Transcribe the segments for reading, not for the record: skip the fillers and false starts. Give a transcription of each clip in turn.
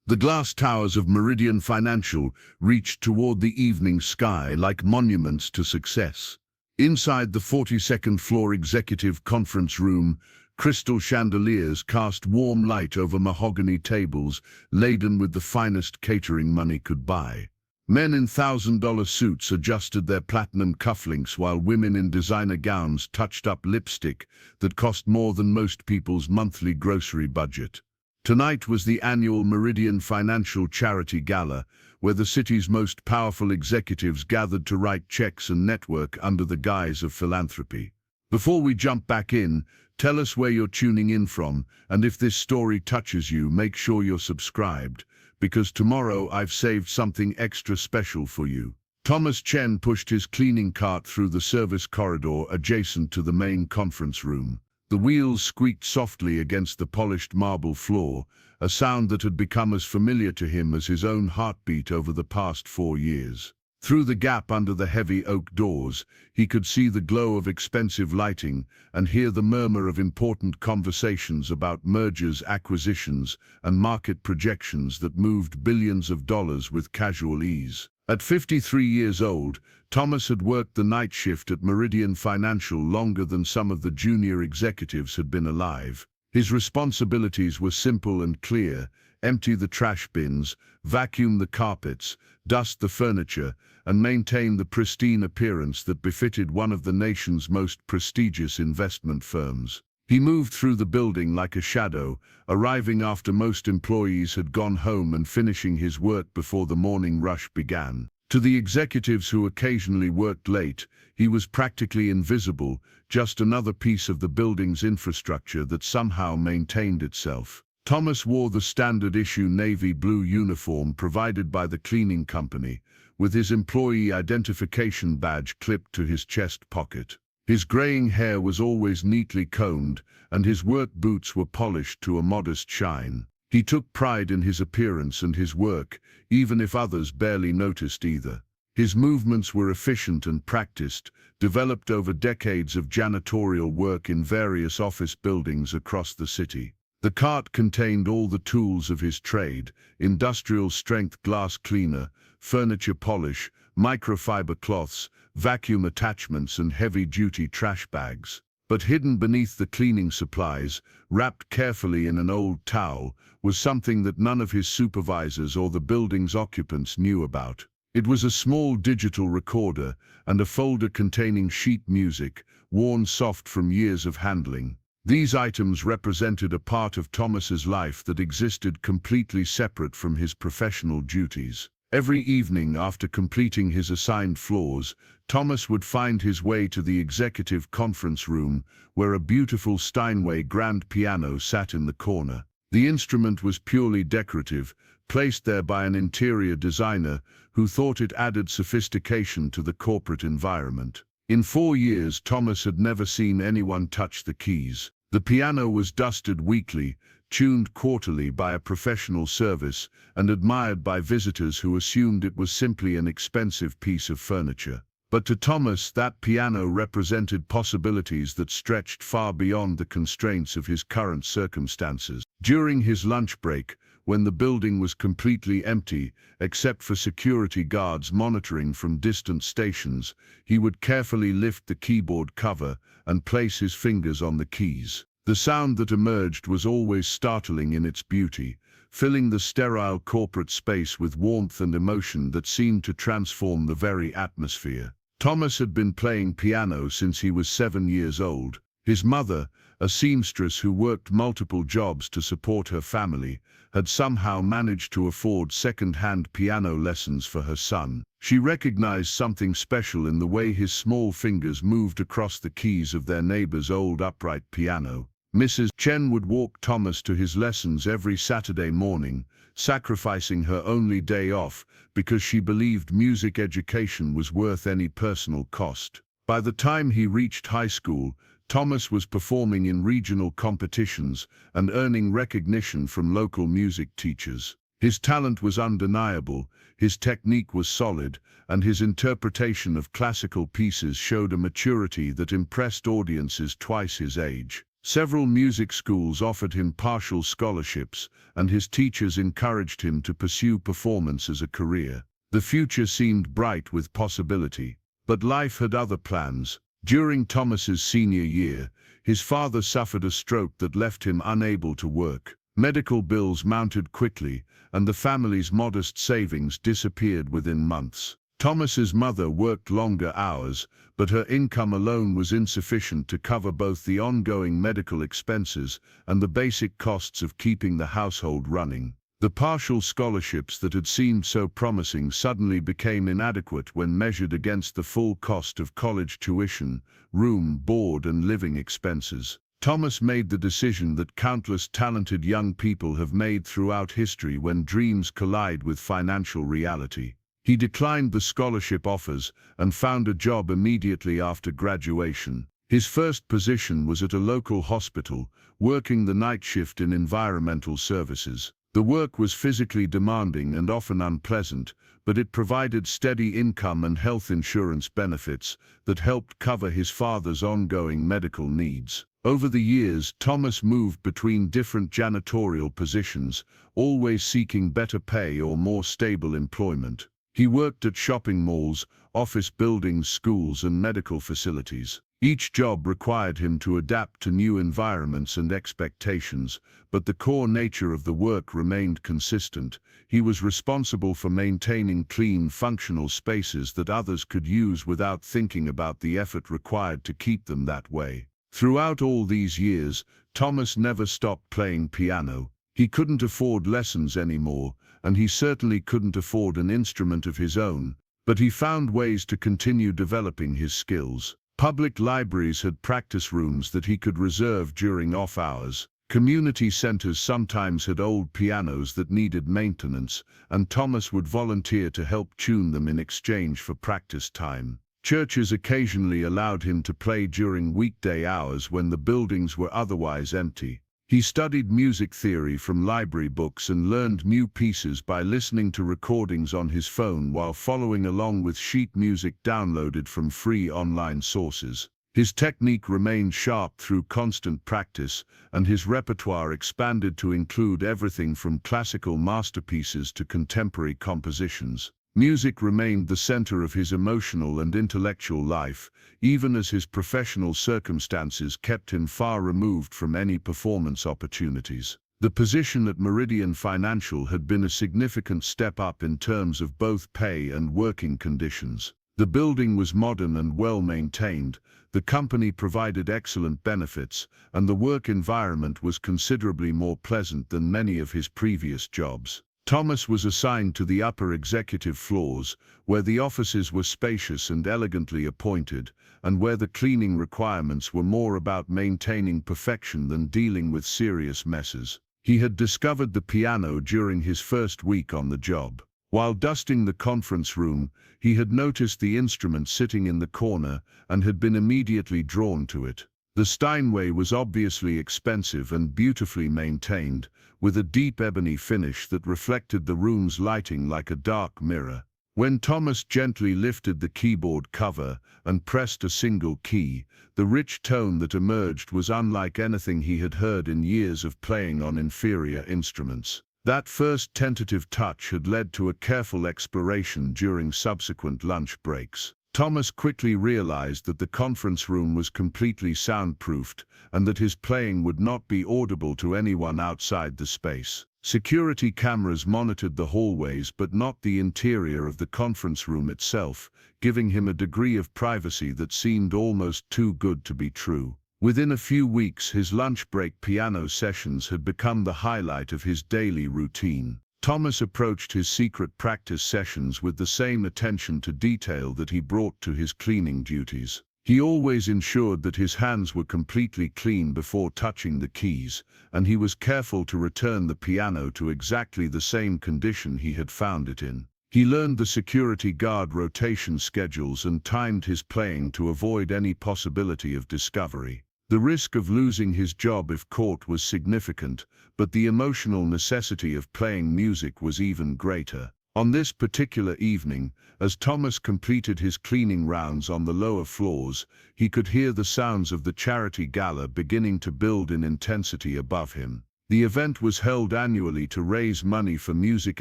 The glass towers of Meridian Financial reached toward the evening sky like monuments to success. Inside the 42nd floor executive conference room, crystal chandeliers cast warm light over mahogany tables laden with the finest catering money could buy. Men in $1,000 suits adjusted their platinum cufflinks while women in designer gowns touched up lipstick that cost more than most people's monthly grocery budget. Tonight was the annual Meridian Financial Charity Gala, where the city's most powerful executives gathered to write checks and network under the guise of philanthropy. Before we jump back in, tell us where you're tuning in from, and if this story touches you, make sure you're subscribed, because tomorrow I've saved something extra special for you. Thomas Chen pushed his cleaning cart through the service corridor adjacent to the main conference room. The wheels squeaked softly against the polished marble floor, a sound that had become as familiar to him as his own heartbeat over the past 4 years. Through the gap under the heavy oak doors, he could see the glow of expensive lighting and hear the murmur of important conversations about mergers, acquisitions, and market projections that moved billions of dollars with casual ease. At 53 years old, Thomas had worked the night shift at Meridian Financial longer than some of the junior executives had been alive. His responsibilities were simple and clear: empty the trash bins, vacuum the carpets, dust the furniture, and maintain the pristine appearance that befitted one of the nation's most prestigious investment firms. He moved through the building like a shadow, arriving after most employees had gone home and finishing his work before the morning rush began. To the executives who occasionally worked late, he was practically invisible, just another piece of the building's infrastructure that somehow maintained itself. Thomas wore the standard-issue navy blue uniform provided by the cleaning company, with his employee identification badge clipped to his chest pocket. His graying hair was always neatly combed, and his work boots were polished to a modest shine. He took pride in his appearance and his work, even if others barely noticed either. His movements were efficient and practiced, developed over decades of janitorial work in various office buildings across the city. The cart contained all the tools of his trade: industrial-strength glass cleaner, furniture polish, microfiber cloths, vacuum attachments, and heavy-duty trash bags. But hidden beneath the cleaning supplies, wrapped carefully in an old towel, was something that none of his supervisors or the building's occupants knew about. It was a small digital recorder and a folder containing sheet music, worn soft from years of handling. These items represented a part of Thomas's life that existed completely separate from his professional duties. Every evening after completing his assigned floors, Thomas would find his way to the executive conference room, where a beautiful Steinway grand piano sat in the corner. The instrument was purely decorative, placed there by an interior designer who thought it added sophistication to the corporate environment. In 4 years, Thomas had never seen anyone touch the keys. The piano was dusted weekly, tuned quarterly by a professional service, and admired by visitors who assumed it was simply an expensive piece of furniture. But to Thomas, that piano represented possibilities that stretched far beyond the constraints of his current circumstances. During his lunch break, when the building was completely empty, except for security guards monitoring from distant stations, he would carefully lift the keyboard cover and place his fingers on the keys. The sound that emerged was always startling in its beauty, filling the sterile corporate space with warmth and emotion that seemed to transform the very atmosphere. Thomas had been playing piano since he was 7 years old. His mother, a seamstress who worked multiple jobs to support her family, had somehow managed to afford second-hand piano lessons for her son. She recognized something special in the way his small fingers moved across the keys of their neighbor's old upright piano. Mrs. Chen would walk Thomas to his lessons every Saturday morning, sacrificing her only day off because she believed music education was worth any personal cost. By the time he reached high school, Thomas was performing in regional competitions and earning recognition from local music teachers. His talent was undeniable, his technique was solid, and his interpretation of classical pieces showed a maturity that impressed audiences twice his age. Several music schools offered him partial scholarships, and his teachers encouraged him to pursue performance as a career. The future seemed bright with possibility, but life had other plans. During Thomas's senior year, his father suffered a stroke that left him unable to work. Medical bills mounted quickly, and the family's modest savings disappeared within months. Thomas's mother worked longer hours, but her income alone was insufficient to cover both the ongoing medical expenses and the basic costs of keeping the household running. The partial scholarships that had seemed so promising suddenly became inadequate when measured against the full cost of college tuition, room, board, and living expenses. Thomas made the decision that countless talented young people have made throughout history when dreams collide with financial reality. He declined the scholarship offers and found a job immediately after graduation. His first position was at a local hospital, working the night shift in environmental services. The work was physically demanding and often unpleasant, but it provided steady income and health insurance benefits that helped cover his father's ongoing medical needs. Over the years, Thomas moved between different janitorial positions, always seeking better pay or more stable employment. He worked at shopping malls, office buildings, schools, and medical facilities. Each job required him to adapt to new environments and expectations, but the core nature of the work remained consistent. He was responsible for maintaining clean, functional spaces that others could use without thinking about the effort required to keep them that way. Throughout all these years, Thomas never stopped playing piano. He couldn't afford lessons anymore, and he certainly couldn't afford an instrument of his own, but he found ways to continue developing his skills. Public libraries had practice rooms that he could reserve during off hours. Community centers sometimes had old pianos that needed maintenance, and Thomas would volunteer to help tune them in exchange for practice time. Churches occasionally allowed him to play during weekday hours when the buildings were otherwise empty. He studied music theory from library books and learned new pieces by listening to recordings on his phone while following along with sheet music downloaded from free online sources. His technique remained sharp through constant practice, and his repertoire expanded to include everything from classical masterpieces to contemporary compositions. Music remained the center of his emotional and intellectual life, even as his professional circumstances kept him far removed from any performance opportunities. The position at Meridian Financial had been a significant step up in terms of both pay and working conditions. The building was modern and well maintained, the company provided excellent benefits, and the work environment was considerably more pleasant than many of his previous jobs. Thomas was assigned to the upper executive floors, where the offices were spacious and elegantly appointed, and where the cleaning requirements were more about maintaining perfection than dealing with serious messes. He had discovered the piano during his first week on the job. While dusting the conference room, he had noticed the instrument sitting in the corner and had been immediately drawn to it. The Steinway was obviously expensive and beautifully maintained, with a deep ebony finish that reflected the room's lighting like a dark mirror. When Thomas gently lifted the keyboard cover and pressed a single key, the rich tone that emerged was unlike anything he had heard in years of playing on inferior instruments. That first tentative touch had led to a careful exploration during subsequent lunch breaks. Thomas quickly realized that the conference room was completely soundproofed and that his playing would not be audible to anyone outside the space. Security cameras monitored the hallways but not the interior of the conference room itself, giving him a degree of privacy that seemed almost too good to be true. Within a few weeks, his lunch break piano sessions had become the highlight of his daily routine. Thomas approached his secret practice sessions with the same attention to detail that he brought to his cleaning duties. He always ensured that his hands were completely clean before touching the keys, and he was careful to return the piano to exactly the same condition he had found it in. He learned the security guard rotation schedules and timed his playing to avoid any possibility of discovery. The risk of losing his job if caught was significant, but the emotional necessity of playing music was even greater. On this particular evening, as Thomas completed his cleaning rounds on the lower floors, he could hear the sounds of the charity gala beginning to build in intensity above him. The event was held annually to raise money for music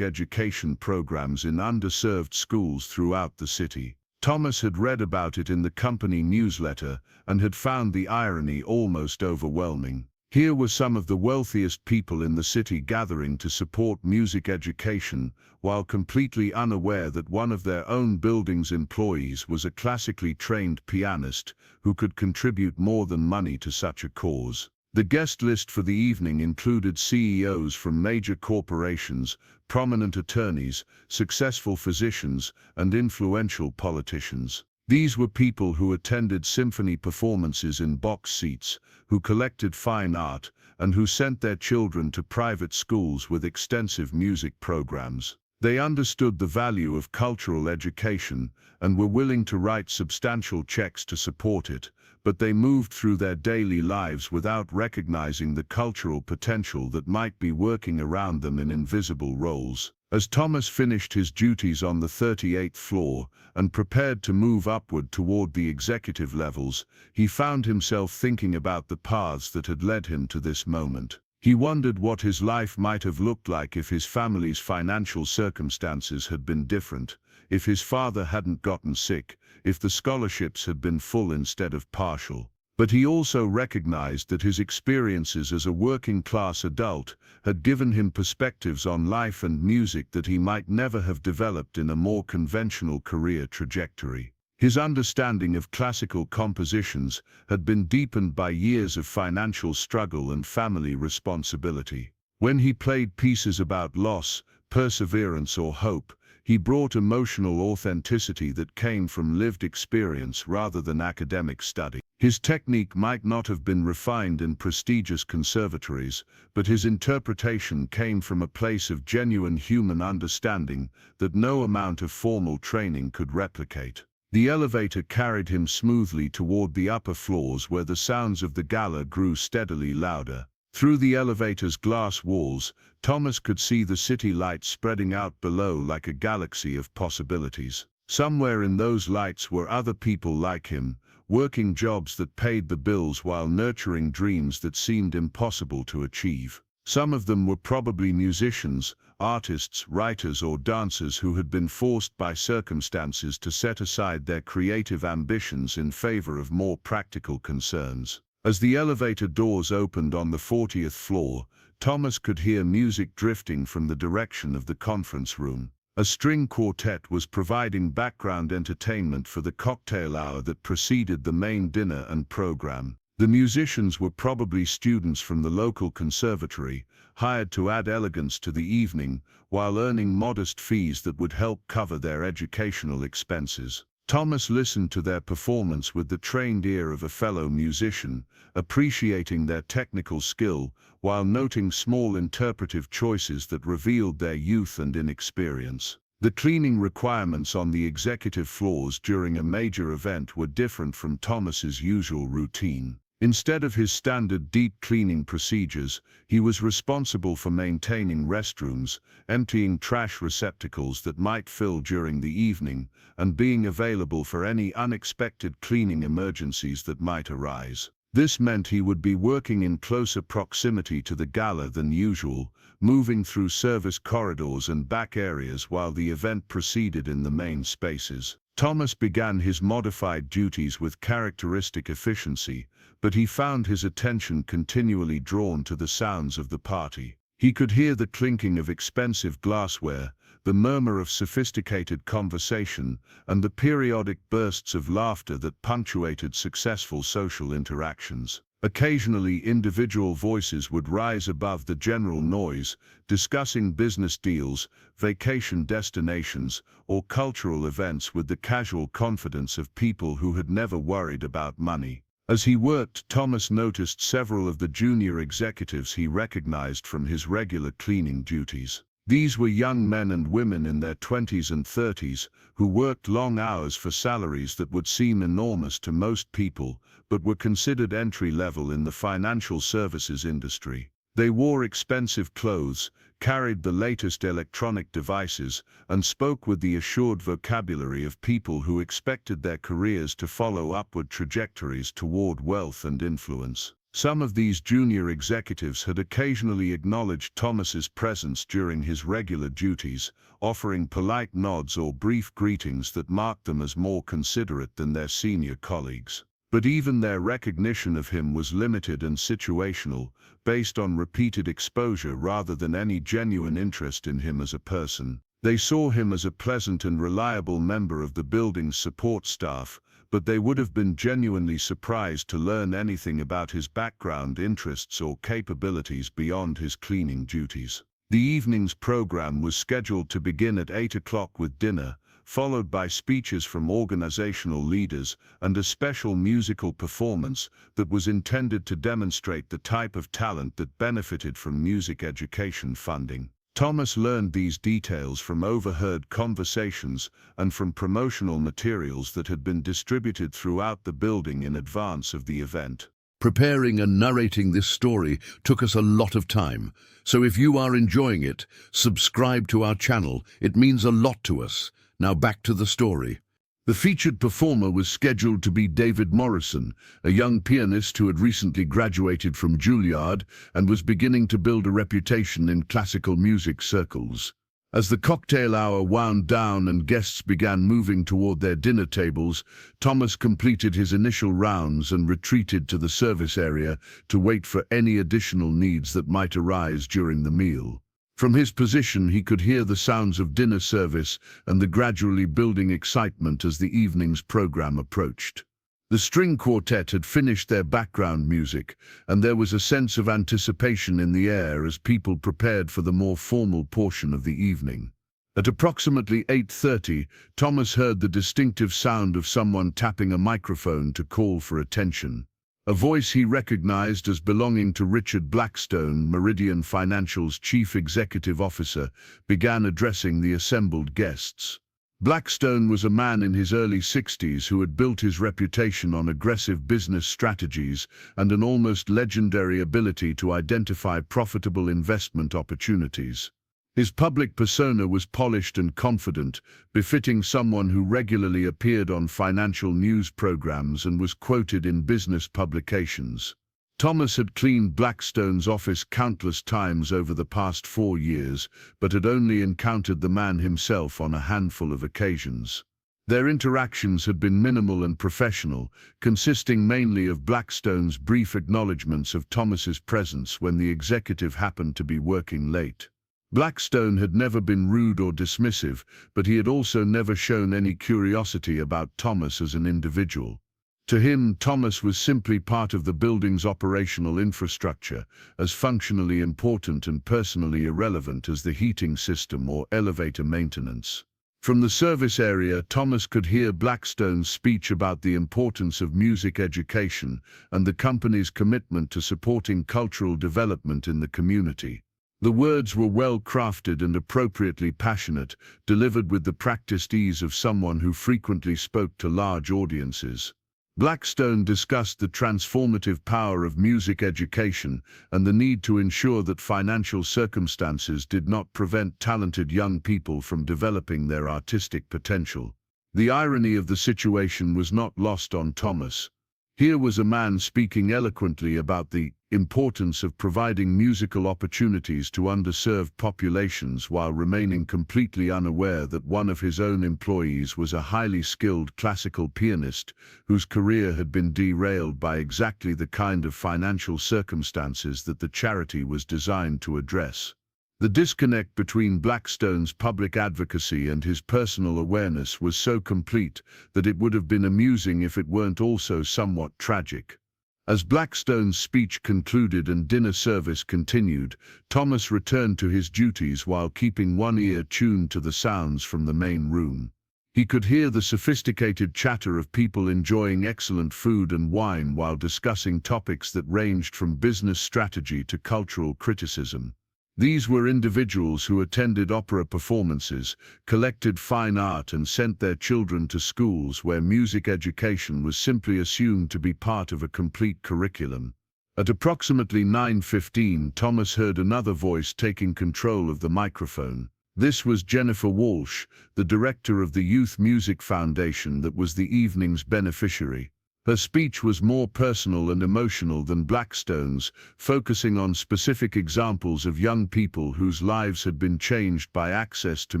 education programs in underserved schools throughout the city. Thomas had read about it in the company newsletter and had found the irony almost overwhelming. Here were some of the wealthiest people in the city gathering to support music education, while completely unaware that one of their own building's employees was a classically trained pianist who could contribute more than money to such a cause. The guest list for the evening included CEOs from major corporations, prominent attorneys, successful physicians, and influential politicians. These were people who attended symphony performances in box seats, who collected fine art, and who sent their children to private schools with extensive music programs. They understood the value of cultural education and were willing to write substantial checks to support it, but they moved through their daily lives without recognizing the cultural potential that might be working around them in invisible roles. As Thomas finished his duties on the 38th floor and prepared to move upward toward the executive levels, he found himself thinking about the paths that had led him to this moment. He wondered what his life might have looked like if his family's financial circumstances had been different, if his father hadn't gotten sick, if the scholarships had been full instead of partial. But he also recognized that his experiences as a working-class adult had given him perspectives on life and music that he might never have developed in a more conventional career trajectory. His understanding of classical compositions had been deepened by years of financial struggle and family responsibility. When he played pieces about loss, perseverance, or hope, he brought emotional authenticity that came from lived experience rather than academic study. His technique might not have been refined in prestigious conservatories, but his interpretation came from a place of genuine human understanding that no amount of formal training could replicate. The elevator carried him smoothly toward the upper floors where the sounds of the gala grew steadily louder. Through the elevator's glass walls, Thomas could see the city lights spreading out below like a galaxy of possibilities. Somewhere in those lights were other people like him, working jobs that paid the bills while nurturing dreams that seemed impossible to achieve. Some of them were probably musicians, artists, writers, or dancers who had been forced by circumstances to set aside their creative ambitions in favor of more practical concerns. As the elevator doors opened on the 40th floor, Thomas could hear music drifting from the direction of the conference room. A string quartet was providing background entertainment for the cocktail hour that preceded the main dinner and program. The musicians were probably students from the local conservatory, hired to add elegance to the evening, while earning modest fees that would help cover their educational expenses. Thomas listened to their performance with the trained ear of a fellow musician, appreciating their technical skill, while noting small interpretive choices that revealed their youth and inexperience. The cleaning requirements on the executive floors during a major event were different from Thomas's usual routine. Instead of his standard deep cleaning procedures, he was responsible for maintaining restrooms, emptying trash receptacles that might fill during the evening, and being available for any unexpected cleaning emergencies that might arise. This meant he would be working in closer proximity to the gala than usual, moving through service corridors and back areas while the event proceeded in the main spaces. Thomas began his modified duties with characteristic efficiency, but he found his attention continually drawn to the sounds of the party. He could hear the clinking of expensive glassware, the murmur of sophisticated conversation, and the periodic bursts of laughter that punctuated successful social interactions. Occasionally, individual voices would rise above the general noise, discussing business deals, vacation destinations, or cultural events with the casual confidence of people who had never worried about money. As he worked, Thomas noticed several of the junior executives he recognized from his regular cleaning duties. These were young men and women in their 20s and 30s who worked long hours for salaries that would seem enormous to most people, but were considered entry-level in the financial services industry. They wore expensive clothes, carried the latest electronic devices, and spoke with the assured vocabulary of people who expected their careers to follow upward trajectories toward wealth and influence. Some of these junior executives had occasionally acknowledged Thomas's presence during his regular duties, offering polite nods or brief greetings that marked them as more considerate than their senior colleagues. But even their recognition of him was limited and situational, based on repeated exposure rather than any genuine interest in him as a person. They saw him as a pleasant and reliable member of the building's support staff, but they would have been genuinely surprised to learn anything about his background, interests, or capabilities beyond his cleaning duties. The evening's program was scheduled to begin at 8 o'clock with dinner, followed by speeches from organizational leaders and a special musical performance that was intended to demonstrate the type of talent that benefited from music education funding. Thomas learned these details from overheard conversations and from promotional materials that had been distributed throughout the building in advance of the event. Preparing and narrating this story took us a lot of time, so if you are enjoying it, subscribe to our channel. It means a lot to us. Now back to the story. The featured performer was scheduled to be David Morrison, a young pianist who had recently graduated from Juilliard and was beginning to build a reputation in classical music circles. As the cocktail hour wound down and guests began moving toward their dinner tables, Thomas completed his initial rounds and retreated to the service area to wait for any additional needs that might arise during the meal. From his position, he could hear the sounds of dinner service and the gradually building excitement as the evening's program approached. The string quartet had finished their background music, and there was a sense of anticipation in the air as people prepared for the more formal portion of the evening. At approximately 8:30, Thomas heard the distinctive sound of someone tapping a microphone to call for attention. A voice he recognized as belonging to Richard Blackstone, Meridian Financial's chief executive officer, began addressing the assembled guests. Blackstone was a man in his early 60s who had built his reputation on aggressive business strategies and an almost legendary ability to identify profitable investment opportunities. His public persona was polished and confident, befitting someone who regularly appeared on financial news programs and was quoted in business publications. Thomas had cleaned Blackstone's office countless times over the past 4 years, but had only encountered the man himself on a handful of occasions. Their interactions had been minimal and professional, consisting mainly of Blackstone's brief acknowledgments of Thomas's presence when the executive happened to be working late. Blackstone had never been rude or dismissive, but he had also never shown any curiosity about Thomas as an individual. To him, Thomas was simply part of the building's operational infrastructure, as functionally important and personally irrelevant as the heating system or elevator maintenance. From the service area, Thomas could hear Blackstone's speech about the importance of music education and the company's commitment to supporting cultural development in the community. The words were well crafted and appropriately passionate, delivered with the practiced ease of someone who frequently spoke to large audiences. Blackstone discussed the transformative power of music education and the need to ensure that financial circumstances did not prevent talented young people from developing their artistic potential. The irony of the situation was not lost on Thomas. Here was a man speaking eloquently about the importance of providing musical opportunities to underserved populations while remaining completely unaware that one of his own employees was a highly skilled classical pianist whose career had been derailed by exactly the kind of financial circumstances that the charity was designed to address. The disconnect between Blackstone's public advocacy and his personal awareness was so complete that it would have been amusing if it weren't also somewhat tragic. As Blackstone's speech concluded and dinner service continued, Thomas returned to his duties while keeping one ear tuned to the sounds from the main room. He could hear the sophisticated chatter of people enjoying excellent food and wine while discussing topics that ranged from business strategy to cultural criticism. These were individuals who attended opera performances, collected fine art, and sent their children to schools where music education was simply assumed to be part of a complete curriculum. At approximately 9:15, Thomas heard another voice taking control of the microphone. This was Jennifer Walsh, the director of the Youth Music Foundation that was the evening's beneficiary. Her speech was more personal and emotional than Blackstone's, focusing on specific examples of young people whose lives had been changed by access to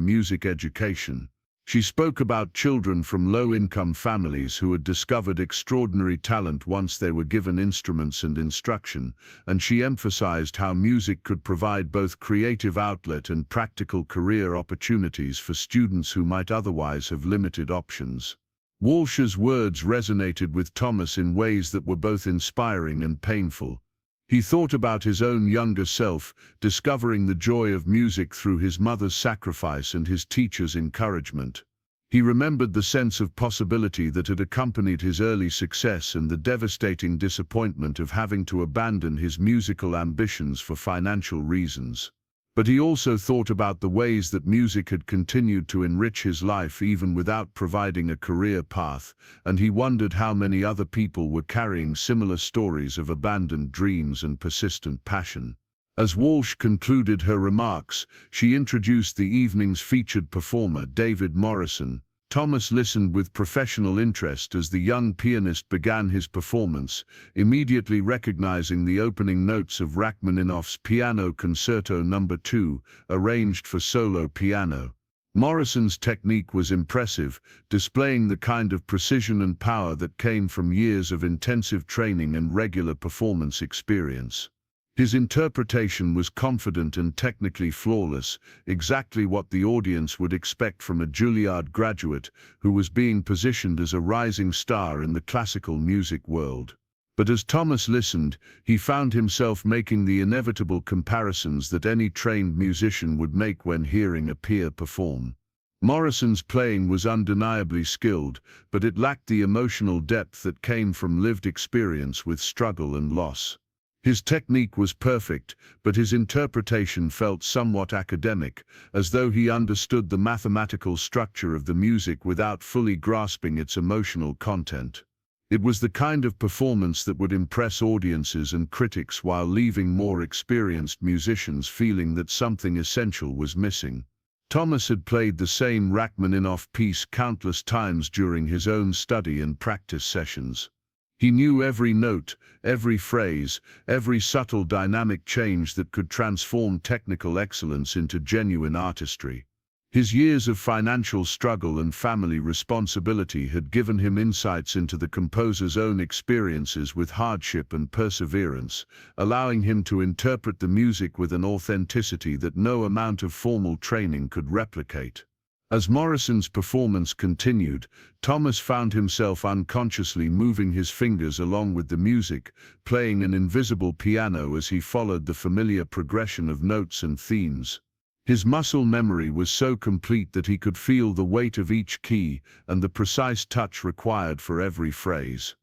music education. She spoke about children from low-income families who had discovered extraordinary talent once they were given instruments and instruction, and she emphasized how music could provide both creative outlet and practical career opportunities for students who might otherwise have limited options. Walsh's words resonated with Thomas in ways that were both inspiring and painful. He thought about his own younger self, discovering the joy of music through his mother's sacrifice and his teacher's encouragement. He remembered the sense of possibility that had accompanied his early success and the devastating disappointment of having to abandon his musical ambitions for financial reasons. But he also thought about the ways that music had continued to enrich his life even without providing a career path, and he wondered how many other people were carrying similar stories of abandoned dreams and persistent passion. As Walsh concluded her remarks, she introduced the evening's featured performer, David Morrison. Thomas listened with professional interest as the young pianist began his performance, immediately recognizing the opening notes of Rachmaninoff's Piano Concerto No. 2, arranged for solo piano. Morrison's technique was impressive, displaying the kind of precision and power that came from years of intensive training and regular performance experience. His interpretation was confident and technically flawless, exactly what the audience would expect from a Juilliard graduate who was being positioned as a rising star in the classical music world. But as Thomas listened, he found himself making the inevitable comparisons that any trained musician would make when hearing a peer perform. Morrison's playing was undeniably skilled, but it lacked the emotional depth that came from lived experience with struggle and loss. His technique was perfect, but his interpretation felt somewhat academic, as though he understood the mathematical structure of the music without fully grasping its emotional content. It was the kind of performance that would impress audiences and critics while leaving more experienced musicians feeling that something essential was missing. Thomas had played the same Rachmaninoff piece countless times during his own study and practice sessions. He knew every note, every phrase, every subtle dynamic change that could transform technical excellence into genuine artistry. His years of financial struggle and family responsibility had given him insights into the composer's own experiences with hardship and perseverance, allowing him to interpret the music with an authenticity that no amount of formal training could replicate. As Morrison's performance continued, Thomas found himself unconsciously moving his fingers along with the music, playing an invisible piano as he followed the familiar progression of notes and themes. His muscle memory was so complete that he could feel the weight of each key and the precise touch required for every phrase.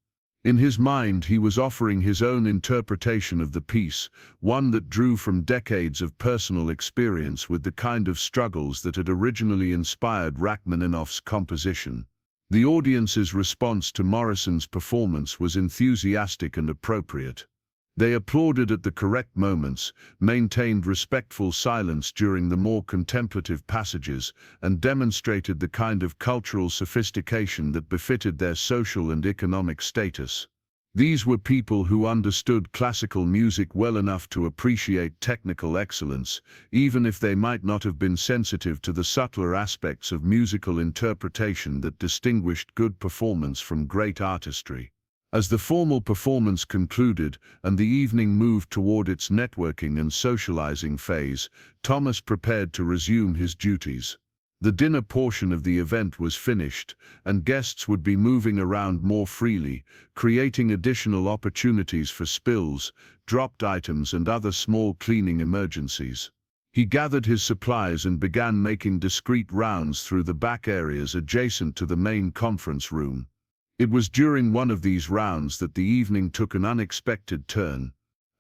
In his mind, he was offering his own interpretation of the piece, one that drew from decades of personal experience with the kind of struggles that had originally inspired Rachmaninoff's composition. The audience's response to Morrison's performance was enthusiastic and appropriate. They applauded at the correct moments, maintained respectful silence during the more contemplative passages, and demonstrated the kind of cultural sophistication that befitted their social and economic status. These were people who understood classical music well enough to appreciate technical excellence, even if they might not have been sensitive to the subtler aspects of musical interpretation that distinguished good performance from great artistry. As the formal performance concluded and the evening moved toward its networking and socializing phase, Thomas prepared to resume his duties. The dinner portion of the event was finished, and guests would be moving around more freely, creating additional opportunities for spills, dropped items, and other small cleaning emergencies. He gathered his supplies and began making discreet rounds through the back areas adjacent to the main conference room. It was during one of these rounds that the evening took an unexpected turn.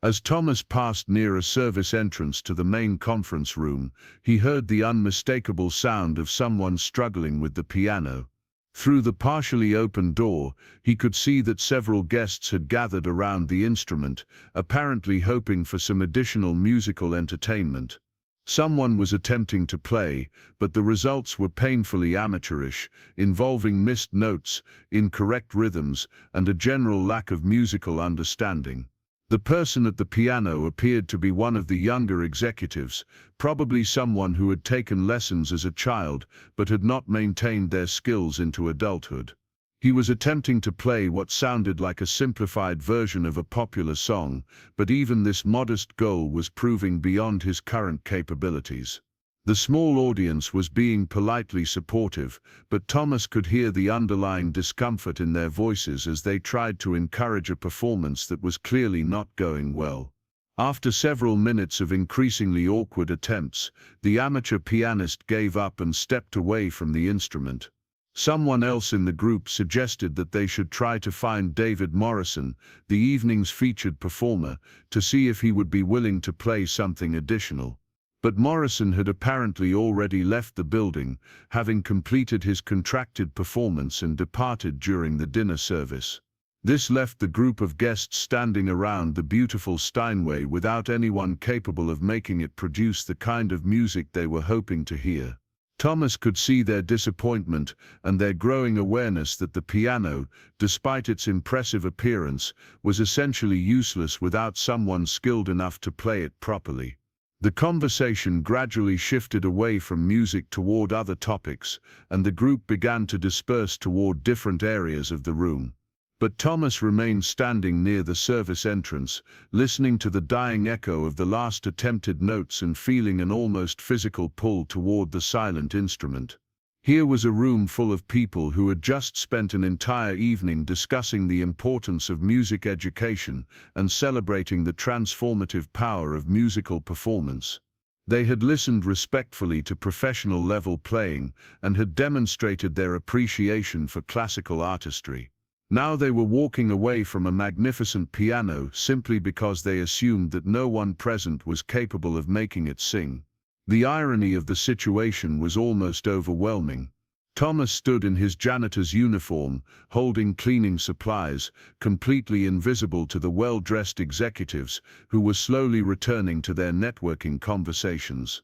As Thomas passed near a service entrance to the main conference room, he heard the unmistakable sound of someone struggling with the piano. Through the partially open door, he could see that several guests had gathered around the instrument, apparently hoping for some additional musical entertainment. Someone was attempting to play, but the results were painfully amateurish, involving missed notes, incorrect rhythms, and a general lack of musical understanding. The person at the piano appeared to be one of the younger executives, probably someone who had taken lessons as a child but had not maintained their skills into adulthood. He was attempting to play what sounded like a simplified version of a popular song, but even this modest goal was proving beyond his current capabilities. The small audience was being politely supportive, but Thomas could hear the underlying discomfort in their voices as they tried to encourage a performance that was clearly not going well. After several minutes of increasingly awkward attempts, the amateur pianist gave up and stepped away from the instrument. Someone else in the group suggested that they should try to find David Morrison, the evening's featured performer, to see if he would be willing to play something additional. But Morrison had apparently already left the building, having completed his contracted performance and departed during the dinner service. This left the group of guests standing around the beautiful Steinway without anyone capable of making it produce the kind of music they were hoping to hear. Thomas could see their disappointment and their growing awareness that the piano, despite its impressive appearance, was essentially useless without someone skilled enough to play it properly. The conversation gradually shifted away from music toward other topics, and the group began to disperse toward different areas of the room. But Thomas remained standing near the service entrance, listening to the dying echo of the last attempted notes and feeling an almost physical pull toward the silent instrument. Here was a room full of people who had just spent an entire evening discussing the importance of music education and celebrating the transformative power of musical performance. They had listened respectfully to professional-level playing and had demonstrated their appreciation for classical artistry. Now they were walking away from a magnificent piano simply because they assumed that no one present was capable of making it sing. The irony of the situation was almost overwhelming. Thomas stood in his janitor's uniform, holding cleaning supplies, completely invisible to the well-dressed executives who were slowly returning to their networking conversations.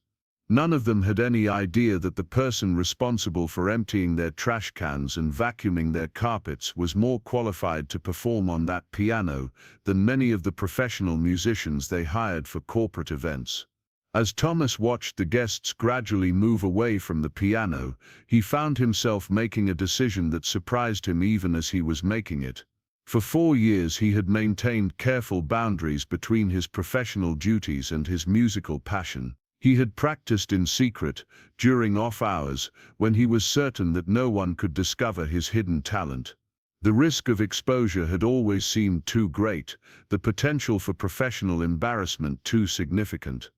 None of them had any idea that the person responsible for emptying their trash cans and vacuuming their carpets was more qualified to perform on that piano than many of the professional musicians they hired for corporate events. As Thomas watched the guests gradually move away from the piano, he found himself making a decision that surprised him even as he was making it. For 4 years he had maintained careful boundaries between his professional duties and his musical passion. He had practiced in secret, during off hours, when he was certain that no one could discover his hidden talent. The risk of exposure had always seemed too great, the potential for professional embarrassment too significant.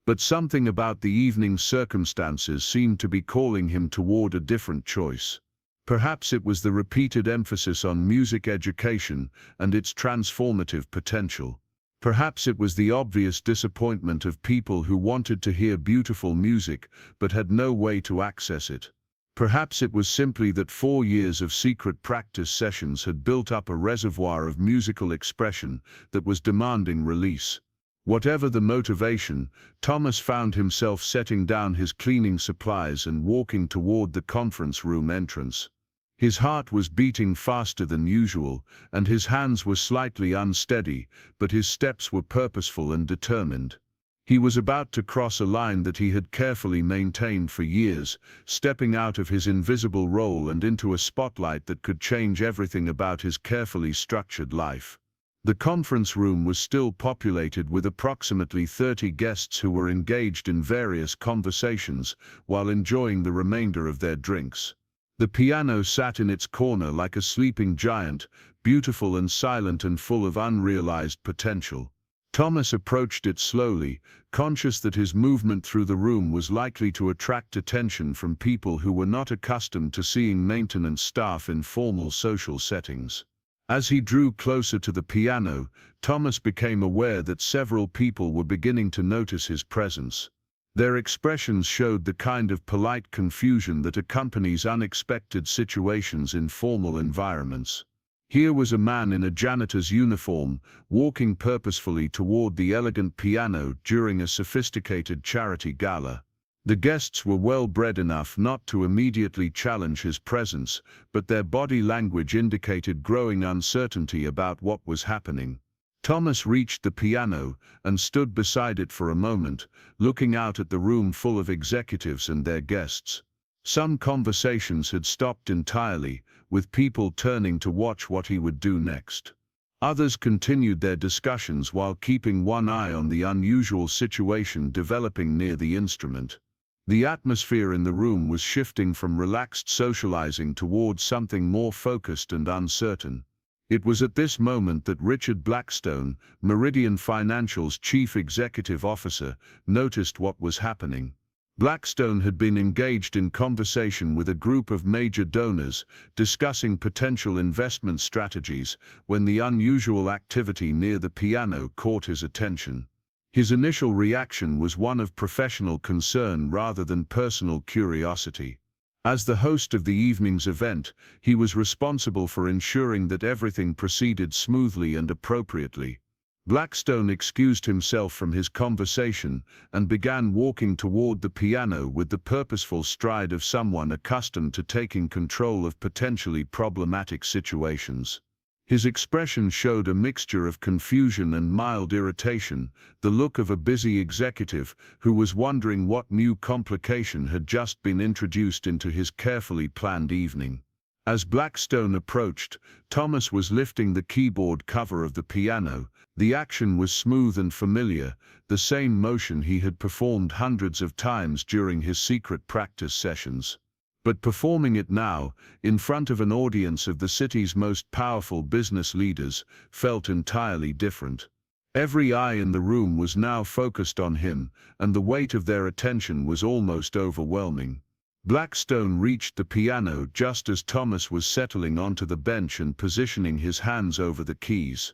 But something about the evening's circumstances seemed to be calling him toward a different choice. Perhaps it was the repeated emphasis on music education and its transformative potential. Perhaps it was the obvious disappointment of people who wanted to hear beautiful music but had no way to access it. Perhaps it was simply that 4 years of secret practice sessions had built up a reservoir of musical expression that was demanding release. Whatever the motivation, Thomas found himself setting down his cleaning supplies and walking toward the conference room entrance. His heart was beating faster than usual, and his hands were slightly unsteady, but his steps were purposeful and determined. He was about to cross a line that he had carefully maintained for years, stepping out of his invisible role and into a spotlight that could change everything about his carefully structured life. The conference room was still populated with approximately 30 guests who were engaged in various conversations while enjoying the remainder of their drinks. The piano sat in its corner like a sleeping giant, beautiful and silent and full of unrealized potential. Thomas approached it slowly, conscious that his movement through the room was likely to attract attention from people who were not accustomed to seeing maintenance staff in formal social settings. As he drew closer to the piano, Thomas became aware that several people were beginning to notice his presence. Their expressions showed the kind of polite confusion that accompanies unexpected situations in formal environments. Here was a man in a janitor's uniform, walking purposefully toward the elegant piano during a sophisticated charity gala. The guests were well bred enough not to immediately challenge his presence, but their body language indicated growing uncertainty about what was happening. Thomas reached the piano and stood beside it for a moment, looking out at the room full of executives and their guests. Some conversations had stopped entirely, with people turning to watch what he would do next. Others continued their discussions while keeping one eye on the unusual situation developing near the instrument. The atmosphere in the room was shifting from relaxed socializing towards something more focused and uncertain. It was at this moment that Richard Blackstone, Meridian Financial's chief executive officer, noticed what was happening. Blackstone had been engaged in conversation with a group of major donors, discussing potential investment strategies, when the unusual activity near the piano caught his attention. His initial reaction was one of professional concern rather than personal curiosity. As the host of the evening's event, he was responsible for ensuring that everything proceeded smoothly and appropriately. Blackstone excused himself from his conversation and began walking toward the piano with the purposeful stride of someone accustomed to taking control of potentially problematic situations. His expression showed a mixture of confusion and mild irritation, the look of a busy executive who was wondering what new complication had just been introduced into his carefully planned evening. As Blackstone approached, Thomas was lifting the keyboard cover of the piano. The action was smooth and familiar, the same motion he had performed hundreds of times during his secret practice sessions. But performing it now, in front of an audience of the city's most powerful business leaders, felt entirely different. Every eye in the room was now focused on him, and the weight of their attention was almost overwhelming. Blackstone reached the piano just as Thomas was settling onto the bench and positioning his hands over the keys.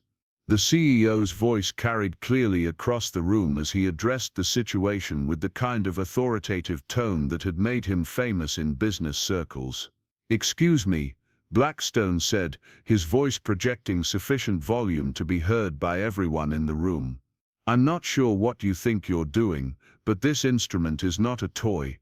The CEO's voice carried clearly across the room as he addressed the situation with the kind of authoritative tone that had made him famous in business circles. "Excuse me," Blackstone said, his voice projecting sufficient volume to be heard by everyone in the room. "I'm not sure what you think you're doing, but this instrument is not a toy.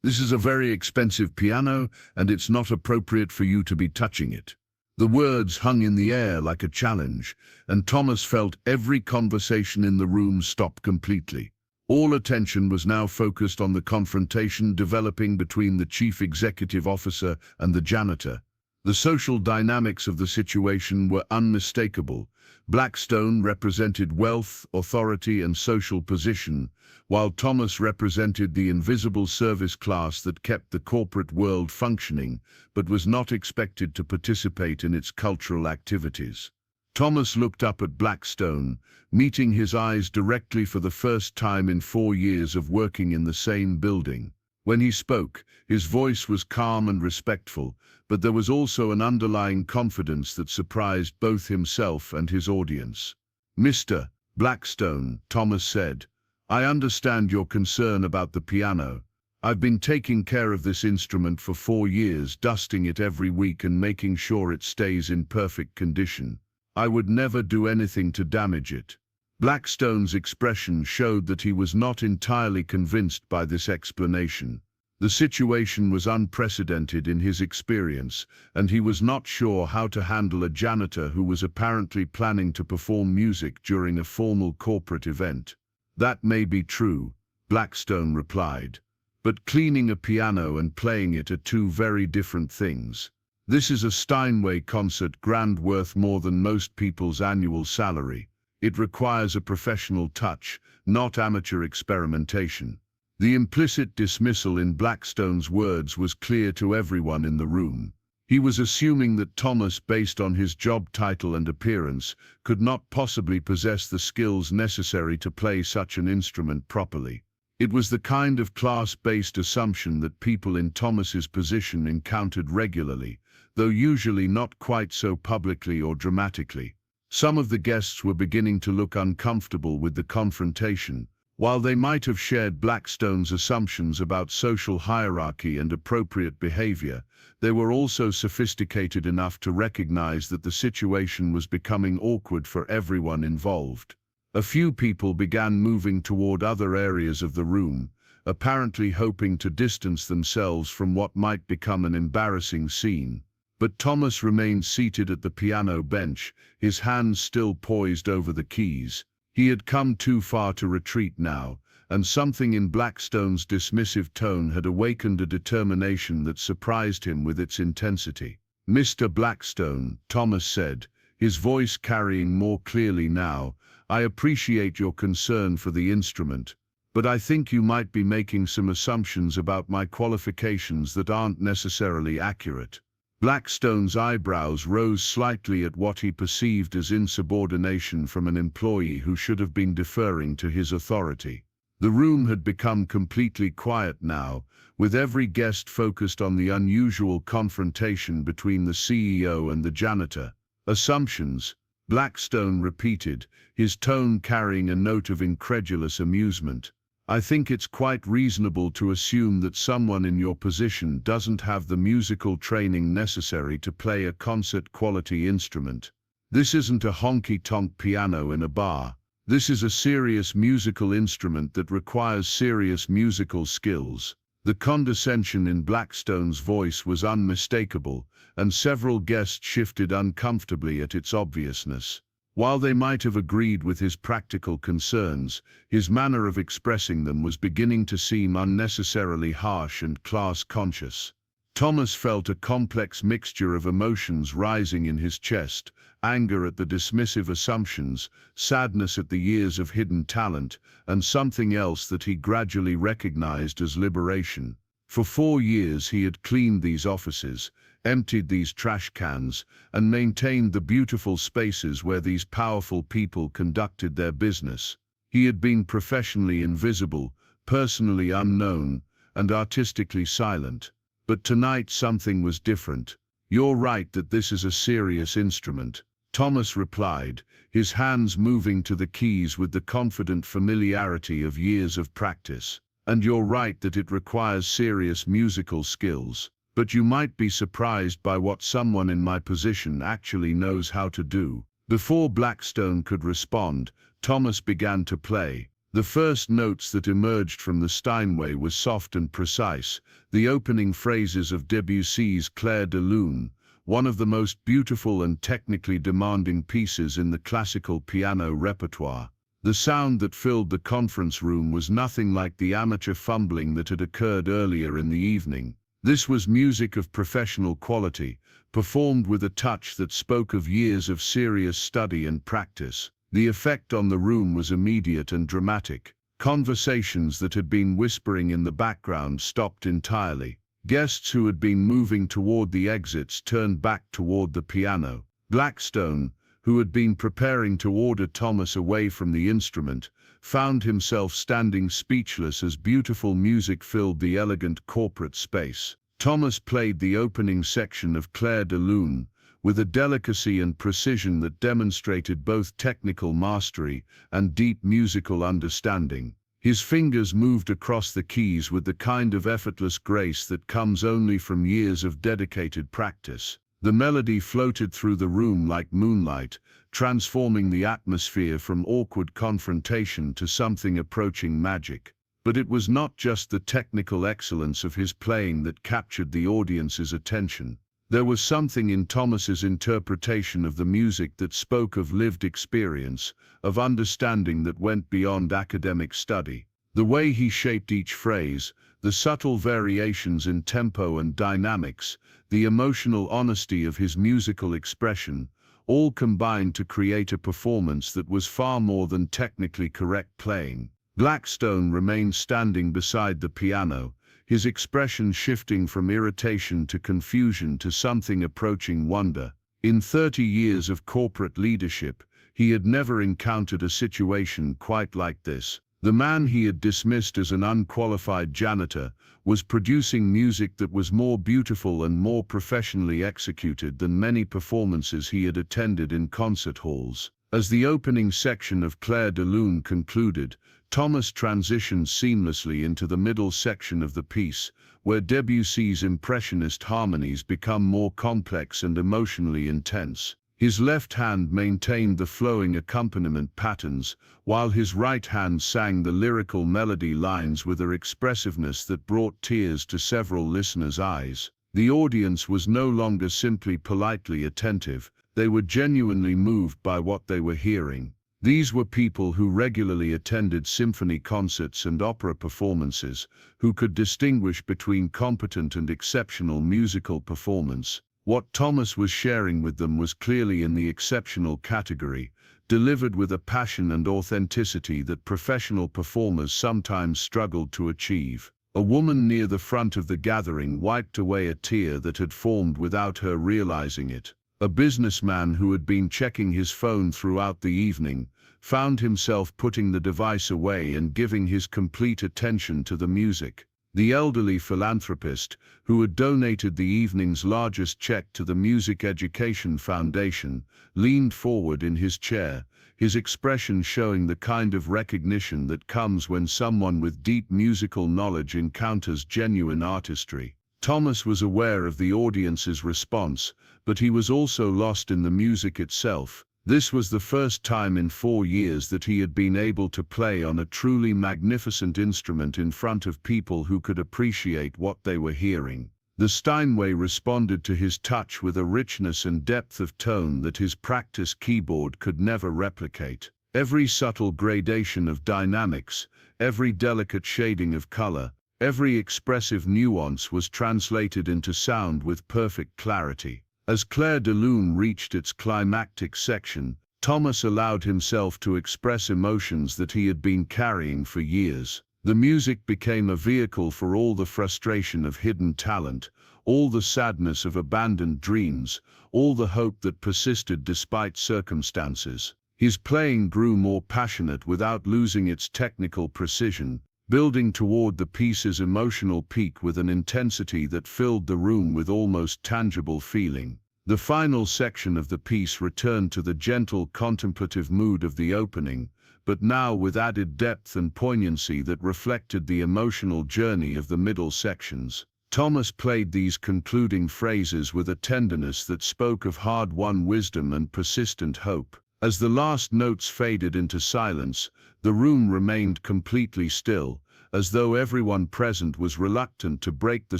This is a very expensive piano, and it's not appropriate for you to be touching it." The words hung in the air like a challenge, and Thomas felt every conversation in the room stop completely. All attention was now focused on the confrontation developing between the chief executive officer and the janitor. The social dynamics of the situation were unmistakable. Blackstone represented wealth, authority, and social position, while Thomas represented the invisible service class that kept the corporate world functioning, but was not expected to participate in its cultural activities. Thomas looked up at Blackstone, meeting his eyes directly for the first time in 4 years of working in the same building. When he spoke, his voice was calm and respectful, but there was also an underlying confidence that surprised both himself and his audience. "Mr. Blackstone," Thomas said, "I understand your concern about the piano. I've been taking care of this instrument for 4 years, dusting it every week and making sure it stays in perfect condition. I would never do anything to damage it." Blackstone's expression showed that he was not entirely convinced by this explanation. The situation was unprecedented in his experience, and he was not sure how to handle a janitor who was apparently planning to perform music during a formal corporate event. "That may be true," Blackstone replied, "but cleaning a piano and playing it are two very different things. This is a Steinway concert grand worth more than most people's annual salary. It requires a professional touch, not amateur experimentation." The implicit dismissal in Blackstone's words was clear to everyone in the room. He was assuming that Thomas, based on his job title and appearance, could not possibly possess the skills necessary to play such an instrument properly. It was the kind of class-based assumption that people in Thomas's position encountered regularly, though usually not quite so publicly or dramatically. Some of the guests were beginning to look uncomfortable with the confrontation, While they might have shared Blackstone's assumptions about social hierarchy and appropriate behavior, they were also sophisticated enough to recognize that the situation was becoming awkward for everyone involved. A few people began moving toward other areas of the room, apparently hoping to distance themselves from what might become an embarrassing scene. But Thomas remained seated at the piano bench, his hands still poised over the keys. He had come too far to retreat now, and something in Blackstone's dismissive tone had awakened a determination that surprised him with its intensity. "Mr. Blackstone," Thomas said, his voice carrying more clearly now, "I appreciate your concern for the instrument, but I think you might be making some assumptions about my qualifications that aren't necessarily accurate." Blackstone's eyebrows rose slightly at what he perceived as insubordination from an employee who should have been deferring to his authority. The room had become completely quiet now, with every guest focused on the unusual confrontation between the CEO and the janitor. "Assumptions," Blackstone repeated, his tone carrying a note of incredulous amusement. "I think it's quite reasonable to assume that someone in your position doesn't have the musical training necessary to play a concert-quality instrument. This isn't a honky-tonk piano in a bar. This is a serious musical instrument that requires serious musical skills." The condescension in Blackstone's voice was unmistakable, and several guests shifted uncomfortably at its obviousness. While they might have agreed with his practical concerns, his manner of expressing them was beginning to seem unnecessarily harsh and class-conscious. Thomas felt a complex mixture of emotions rising in his chest: anger at the dismissive assumptions, sadness at the years of hidden talent, and something else that he gradually recognized as liberation. For 4 years he had cleaned these offices, emptied these trash cans, and maintained the beautiful spaces where these powerful people conducted their business. He had been professionally invisible, personally unknown, and artistically silent. But tonight something was different. "You're right that this is a serious instrument," Thomas replied, his hands moving to the keys with the confident familiarity of years of practice. "And you're right that it requires serious musical skills. But you might be surprised by what someone in my position actually knows how to do." Before Blackstone could respond, Thomas began to play. The first notes that emerged from the Steinway were soft and precise, the opening phrases of Debussy's Clair de Lune, one of the most beautiful and technically demanding pieces in the classical piano repertoire. The sound that filled the conference room was nothing like the amateur fumbling that had occurred earlier in the evening. This was music of professional quality, performed with a touch that spoke of years of serious study and practice. The effect on the room was immediate and dramatic. Conversations that had been whispering in the background stopped entirely. Guests who had been moving toward the exits turned back toward the piano. Blackstone, who had been preparing to order Thomas away from the instrument, found himself standing speechless as beautiful music filled the elegant corporate space. Thomas played the opening section of Clair de Lune with a delicacy and precision that demonstrated both technical mastery and deep musical understanding. His fingers moved across the keys with the kind of effortless grace that comes only from years of dedicated practice. The melody floated through the room like moonlight, transforming the atmosphere from awkward confrontation to something approaching magic. But it was not just the technical excellence of his playing that captured the audience's attention. There was something in Thomas's interpretation of the music that spoke of lived experience, of understanding that went beyond academic study. The way he shaped each phrase, the subtle variations in tempo and dynamics, the emotional honesty of his musical expression, all combined to create a performance that was far more than technically correct playing. Blackstone remained standing beside the piano, his expression shifting from irritation to confusion to something approaching wonder. In 30 years of corporate leadership, he had never encountered a situation quite like this. The man he had dismissed as an unqualified janitor was producing music that was more beautiful and more professionally executed than many performances he had attended in concert halls. As the opening section of Clair de Lune concluded, Thomas transitioned seamlessly into the middle section of the piece, where Debussy's impressionist harmonies become more complex and emotionally intense. His left hand maintained the flowing accompaniment patterns, while his right hand sang the lyrical melody lines with an expressiveness that brought tears to several listeners' eyes. The audience was no longer simply politely attentive, they were genuinely moved by what they were hearing. These were people who regularly attended symphony concerts and opera performances, who could distinguish between competent and exceptional musical performance. What Thomas was sharing with them was clearly in the exceptional category, delivered with a passion and authenticity that professional performers sometimes struggled to achieve. A woman near the front of the gathering wiped away a tear that had formed without her realizing it. A businessman who had been checking his phone throughout the evening found himself putting the device away and giving his complete attention to the music. The elderly philanthropist, who had donated the evening's largest check to the Music Education Foundation, leaned forward in his chair, his expression showing the kind of recognition that comes when someone with deep musical knowledge encounters genuine artistry. Thomas was aware of the audience's response, but he was also lost in the music itself. This was the first time in 4 years that he had been able to play on a truly magnificent instrument in front of people who could appreciate what they were hearing. The Steinway responded to his touch with a richness and depth of tone that his practice keyboard could never replicate. Every subtle gradation of dynamics, every delicate shading of color, every expressive nuance was translated into sound with perfect clarity. As Clair de Lune reached its climactic section, Thomas allowed himself to express emotions that he had been carrying for years. The music became a vehicle for all the frustration of hidden talent, all the sadness of abandoned dreams, all the hope that persisted despite circumstances. His playing grew more passionate without losing its technical precision, building toward the piece's emotional peak with an intensity that filled the room with almost tangible feeling. The final section of the piece returned to the gentle contemplative mood of the opening, but now with added depth and poignancy that reflected the emotional journey of the middle sections. Thomas played these concluding phrases with a tenderness that spoke of hard-won wisdom and persistent hope. As the last notes faded into silence, the room remained completely still, as though everyone present was reluctant to break the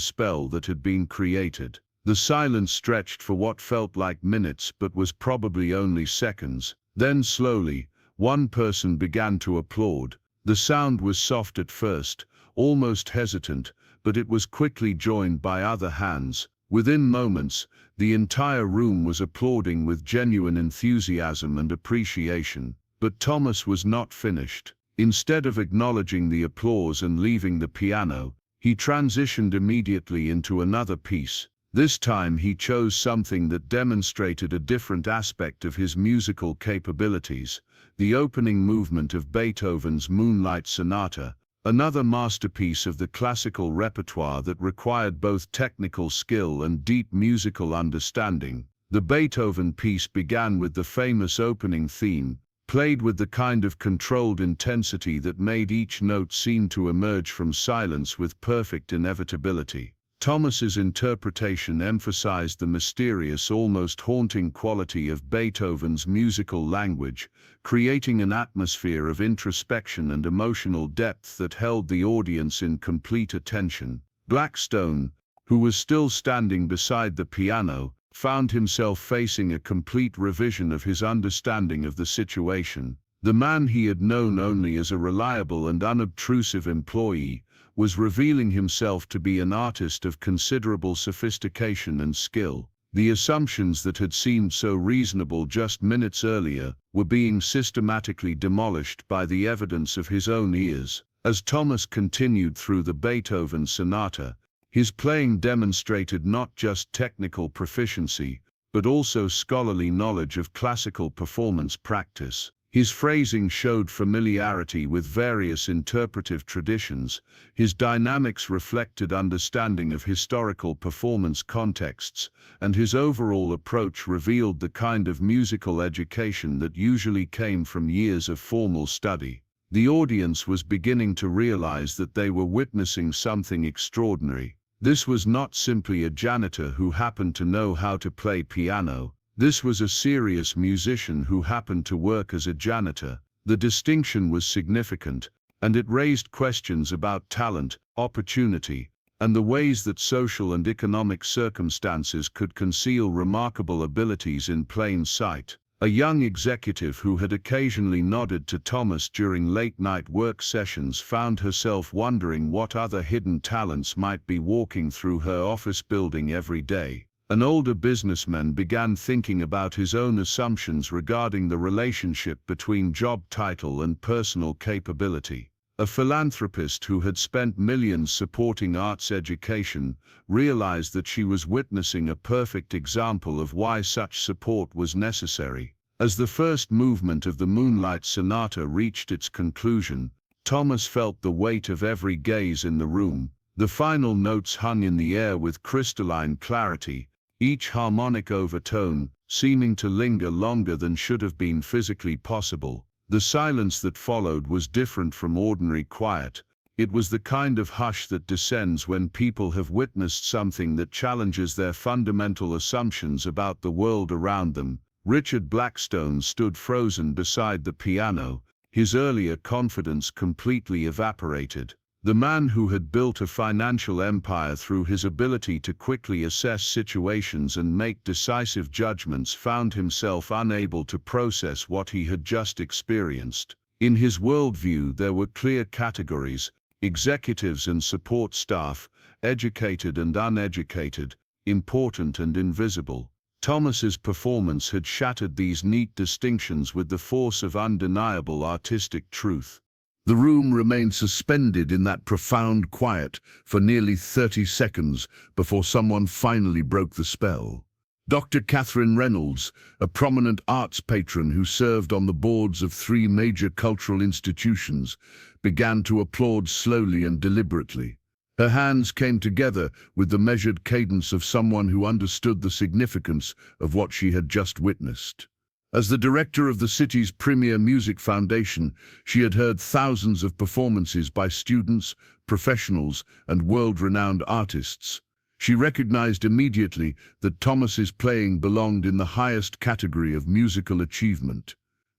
spell that had been created. The silence stretched for what felt like minutes but was probably only seconds. Then slowly, one person began to applaud. The sound was soft at first, almost hesitant, but it was quickly joined by other hands. Within moments, the entire room was applauding with genuine enthusiasm and appreciation. But Thomas was not finished. Instead of acknowledging the applause and leaving the piano, he transitioned immediately into another piece. This time he chose something that demonstrated a different aspect of his musical capabilities, the opening movement of Beethoven's Moonlight Sonata, another masterpiece of the classical repertoire that required both technical skill and deep musical understanding. The Beethoven piece began with the famous opening theme, played with the kind of controlled intensity that made each note seem to emerge from silence with perfect inevitability. Thomas's interpretation emphasized the mysterious, almost haunting quality of Beethoven's musical language, creating an atmosphere of introspection and emotional depth that held the audience in complete attention. Blackstone, who was still standing beside the piano, found himself facing a complete revision of his understanding of the situation. The man he had known only as a reliable and unobtrusive employee was revealing himself to be an artist of considerable sophistication and skill. The assumptions that had seemed so reasonable just minutes earlier were being systematically demolished by the evidence of his own ears. As Thomas continued through the Beethoven Sonata, his playing demonstrated not just technical proficiency, but also scholarly knowledge of classical performance practice. His phrasing showed familiarity with various interpretive traditions, his dynamics reflected understanding of historical performance contexts, and his overall approach revealed the kind of musical education that usually came from years of formal study. The audience was beginning to realize that they were witnessing something extraordinary. This was not simply a janitor who happened to know how to play piano. This was a serious musician who happened to work as a janitor. The distinction was significant, and it raised questions about talent, opportunity, and the ways that social and economic circumstances could conceal remarkable abilities in plain sight. A young executive who had occasionally nodded to Thomas during late-night work sessions found herself wondering what other hidden talents might be walking through her office building every day. An older businessman began thinking about his own assumptions regarding the relationship between job title and personal capability. A philanthropist who had spent millions supporting arts education realized that she was witnessing a perfect example of why such support was necessary. As the first movement of the Moonlight Sonata reached its conclusion, Thomas felt the weight of every gaze in the room. The final notes hung in the air with crystalline clarity, each harmonic overtone seeming to linger longer than should have been physically possible. The silence that followed was different from ordinary quiet. It was the kind of hush that descends when people have witnessed something that challenges their fundamental assumptions about the world around them. Richard Blackstone stood frozen beside the piano, his earlier confidence completely evaporated. The man who had built a financial empire through his ability to quickly assess situations and make decisive judgments found himself unable to process what he had just experienced. In his worldview, there were clear categories: executives and support staff, educated and uneducated, important and invisible. Thomas's performance had shattered these neat distinctions with the force of undeniable artistic truth. The room remained suspended in that profound quiet for nearly 30 seconds before someone finally broke the spell. Dr. Catherine Reynolds, a prominent arts patron who served on the boards of 3 major cultural institutions, began to applaud slowly and deliberately. Her hands came together with the measured cadence of someone who understood the significance of what she had just witnessed. As the director of the city's premier music foundation, she had heard thousands of performances by students, professionals, and world-renowned artists. She recognized immediately that Thomas's playing belonged in the highest category of musical achievement.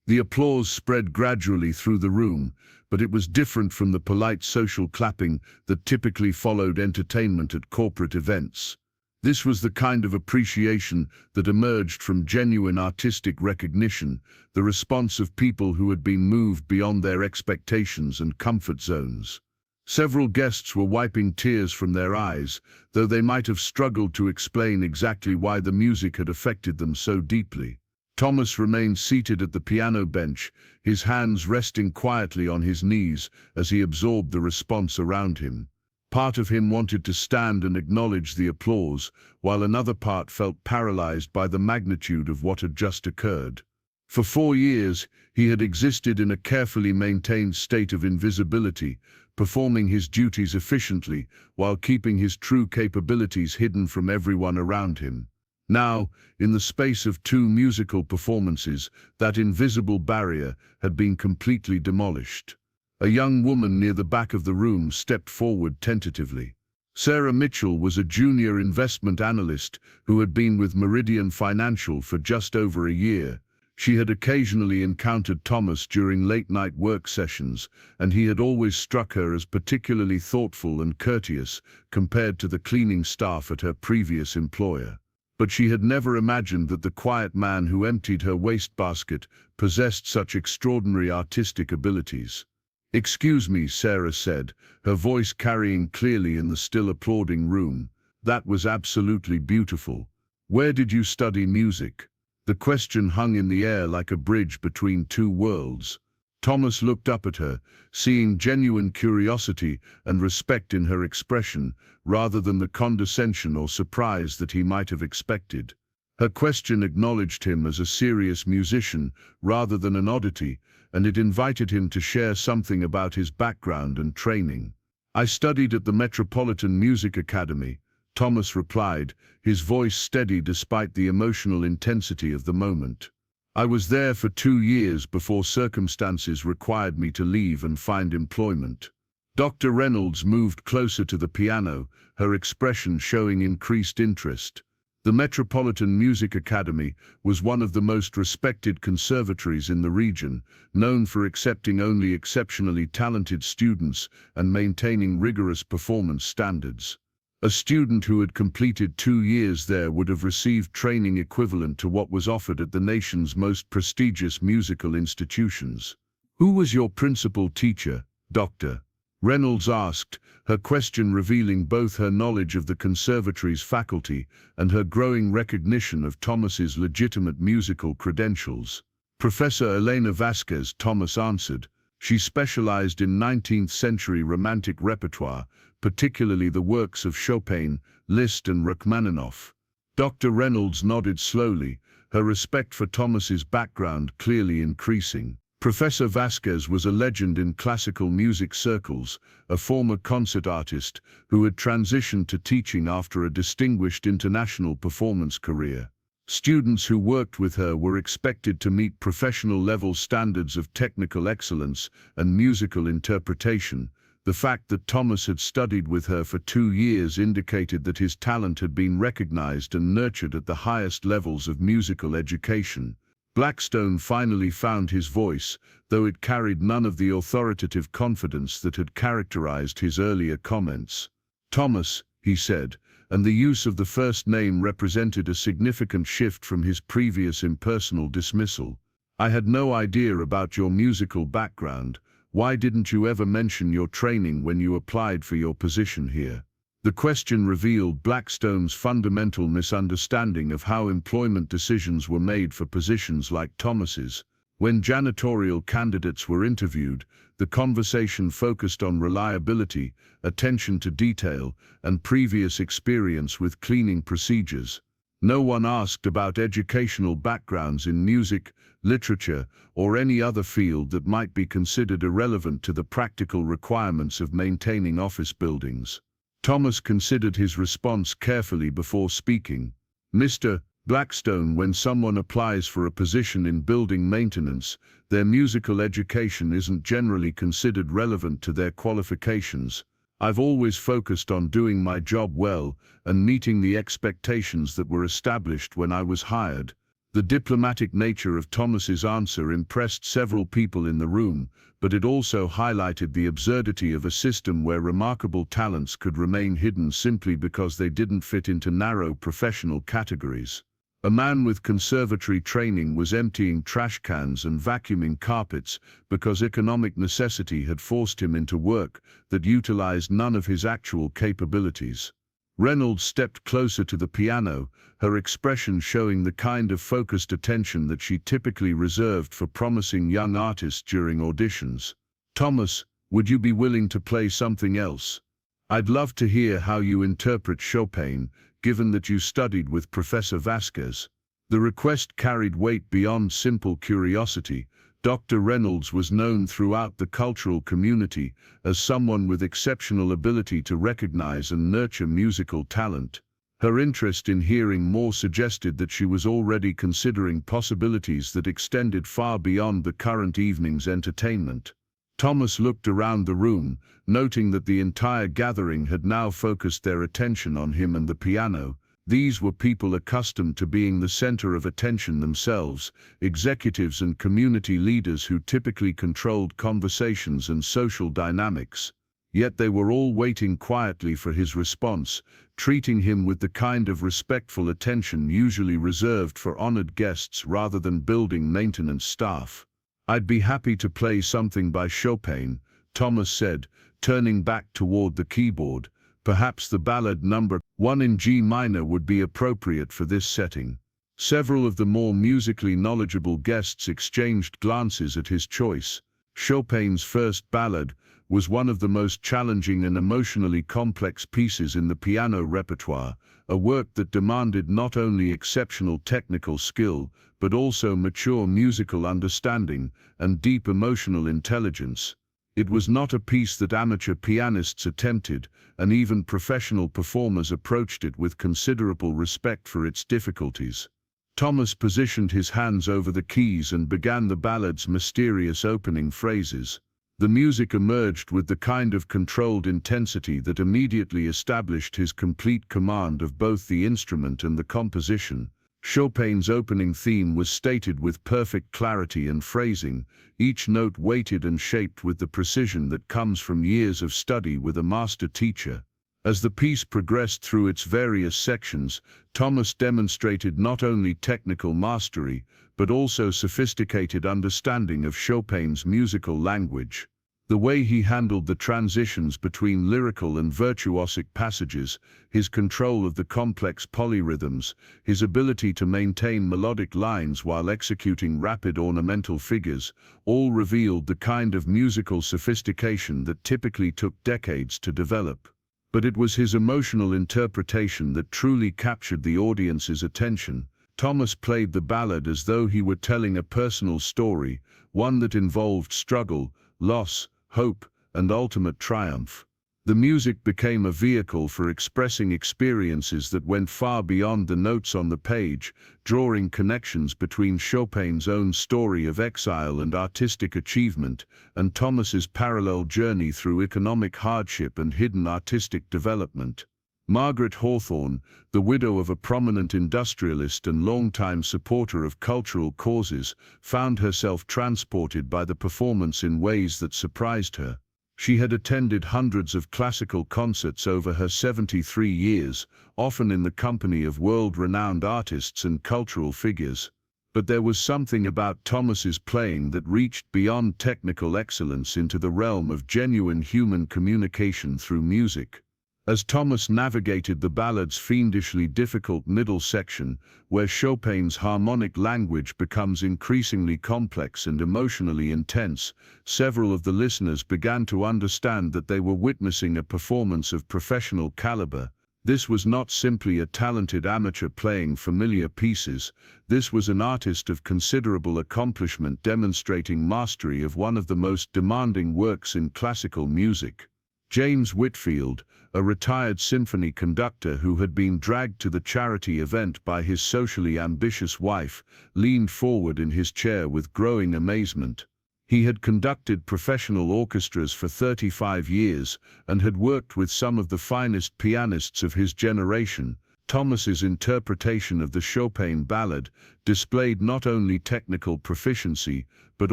The applause spread gradually through the room, but it was different from the polite social clapping that typically followed entertainment at corporate events. This was the kind of appreciation that emerged from genuine artistic recognition, the response of people who had been moved beyond their expectations and comfort zones. Several guests were wiping tears from their eyes, though they might have struggled to explain exactly why the music had affected them so deeply. Thomas remained seated at the piano bench, his hands resting quietly on his knees as he absorbed the response around him. Part of him wanted to stand and acknowledge the applause, while another part felt paralyzed by the magnitude of what had just occurred. For 4 years, he had existed in a carefully maintained state of invisibility, performing his duties efficiently while keeping his true capabilities hidden from everyone around him. Now, in the space of 2 musical performances, that invisible barrier had been completely demolished. A young woman near the back of the room stepped forward tentatively. Sarah Mitchell was a junior investment analyst who had been with Meridian Financial for just over a year. She had occasionally encountered Thomas during late-night work sessions, and he had always struck her as particularly thoughtful and courteous compared to the cleaning staff at her previous employer. But she had never imagined that the quiet man who emptied her wastebasket possessed such extraordinary artistic abilities. "Excuse me," Sarah said, her voice carrying clearly in the still applauding room. "That was absolutely beautiful. Where did you study music?" The question hung in the air like a bridge between 2 worlds. Thomas looked up at her, seeing genuine curiosity and respect in her expression, rather than the condescension or surprise that he might have expected. Her question acknowledged him as a serious musician rather than an oddity, and it invited him to share something about his background and training. "I studied at the Metropolitan Music Academy," Thomas replied, his voice steady despite the emotional intensity of the moment. "I was there for 2 years before circumstances required me to leave and find employment." Dr. Reynolds moved closer to the piano, her expression showing increased interest. The Metropolitan Music Academy was one of the most respected conservatories in the region, known for accepting only exceptionally talented students and maintaining rigorous performance standards. A student who had completed 2 years there would have received training equivalent to what was offered at the nation's most prestigious musical institutions. "Who was your principal teacher, Dr.?" Reynolds asked, her question revealing both her knowledge of the conservatory's faculty and her growing recognition of Thomas's legitimate musical credentials. "Professor Elena Vasquez," Thomas answered. "She specialized in 19th-century Romantic repertoire, particularly the works of Chopin, Liszt and Rachmaninoff." Dr. Reynolds nodded slowly, her respect for Thomas's background clearly increasing. Professor Vasquez was a legend in classical music circles, a former concert artist who had transitioned to teaching after a distinguished international performance career. Students who worked with her were expected to meet professional-level standards of technical excellence and musical interpretation. The fact that Thomas had studied with her for 2 years indicated that his talent had been recognized and nurtured at the highest levels of musical education. Blackstone finally found his voice, though it carried none of the authoritative confidence that had characterized his earlier comments. "Thomas," he said, and the use of the first name represented a significant shift from his previous impersonal dismissal. "I had no idea about your musical background. Why didn't you ever mention your training when you applied for your position here?" The question revealed Blackstone's fundamental misunderstanding of how employment decisions were made for positions like Thomas's. When janitorial candidates were interviewed, the conversation focused on reliability, attention to detail, and previous experience with cleaning procedures. No one asked about educational backgrounds in music, literature, or any other field that might be considered irrelevant to the practical requirements of maintaining office buildings. Thomas considered his response carefully before speaking. "Mr. Blackstone, when someone applies for a position in building maintenance, their musical education isn't generally considered relevant to their qualifications. I've always focused on doing my job well and meeting the expectations that were established when I was hired." The diplomatic nature of Thomas's answer impressed several people in the room, but it also highlighted the absurdity of a system where remarkable talents could remain hidden simply because they didn't fit into narrow professional categories. A man with conservatory training was emptying trash cans and vacuuming carpets because economic necessity had forced him into work that utilized none of his actual capabilities. Reynolds stepped closer to the piano, her expression showing the kind of focused attention that she typically reserved for promising young artists during auditions. "Thomas, would you be willing to play something else? I'd love to hear how you interpret Chopin, given that you studied with Professor Vasquez." The request carried weight beyond simple curiosity. Dr. Reynolds was known throughout the cultural community as someone with exceptional ability to recognize and nurture musical talent. Her interest in hearing more suggested that she was already considering possibilities that extended far beyond the current evening's entertainment. Thomas looked around the room, noting that the entire gathering had now focused their attention on him and the piano. These were people accustomed to being the center of attention themselves, executives and community leaders who typically controlled conversations and social dynamics. Yet they were all waiting quietly for his response, treating him with the kind of respectful attention usually reserved for honored guests rather than building maintenance staff. "I'd be happy to play something by Chopin," Thomas said, turning back toward the keyboard. "Perhaps the ballad number 1 in G minor would be appropriate for this setting." Several of the more musically knowledgeable guests exchanged glances at his choice. Chopin's first ballad, was one of the most challenging and emotionally complex pieces in the piano repertoire, a work that demanded not only exceptional technical skill, but also mature musical understanding and deep emotional intelligence. It was not a piece that amateur pianists attempted, and even professional performers approached it with considerable respect for its difficulties. Thomas positioned his hands over the keys and began the ballad's mysterious opening phrases. The music emerged with the kind of controlled intensity that immediately established his complete command of both the instrument and the composition. Chopin's opening theme was stated with perfect clarity and phrasing, each note weighted and shaped with the precision that comes from years of study with a master teacher. As the piece progressed through its various sections, Thomas demonstrated not only technical mastery, but also sophisticated understanding of Chopin's musical language. The way he handled the transitions between lyrical and virtuosic passages, his control of the complex polyrhythms, his ability to maintain melodic lines while executing rapid ornamental figures, all revealed the kind of musical sophistication that typically took decades to develop. But it was his emotional interpretation that truly captured the audience's attention. Thomas played the ballad as though he were telling a personal story, one that involved struggle, loss, hope, and ultimate triumph. The music became a vehicle for expressing experiences that went far beyond the notes on the page, drawing connections between Chopin's own story of exile and artistic achievement, and Thomas's parallel journey through economic hardship and hidden artistic development. Margaret Hawthorne, the widow of a prominent industrialist and longtime supporter of cultural causes, found herself transported by the performance in ways that surprised her. She had attended hundreds of classical concerts over her 73 years, often in the company of world-renowned artists and cultural figures. But there was something about Thomas's playing that reached beyond technical excellence into the realm of genuine human communication through music. As Thomas navigated the ballad's fiendishly difficult middle section, where Chopin's harmonic language becomes increasingly complex and emotionally intense, several of the listeners began to understand that they were witnessing a performance of professional caliber. This was not simply a talented amateur playing familiar pieces. This was an artist of considerable accomplishment demonstrating mastery of one of the most demanding works in classical music. James Whitfield, a retired symphony conductor who had been dragged to the charity event by his socially ambitious wife, leaned forward in his chair with growing amazement. He had conducted professional orchestras for 35 years and had worked with some of the finest pianists of his generation. Thomas's interpretation of the Chopin ballad displayed not only technical proficiency, but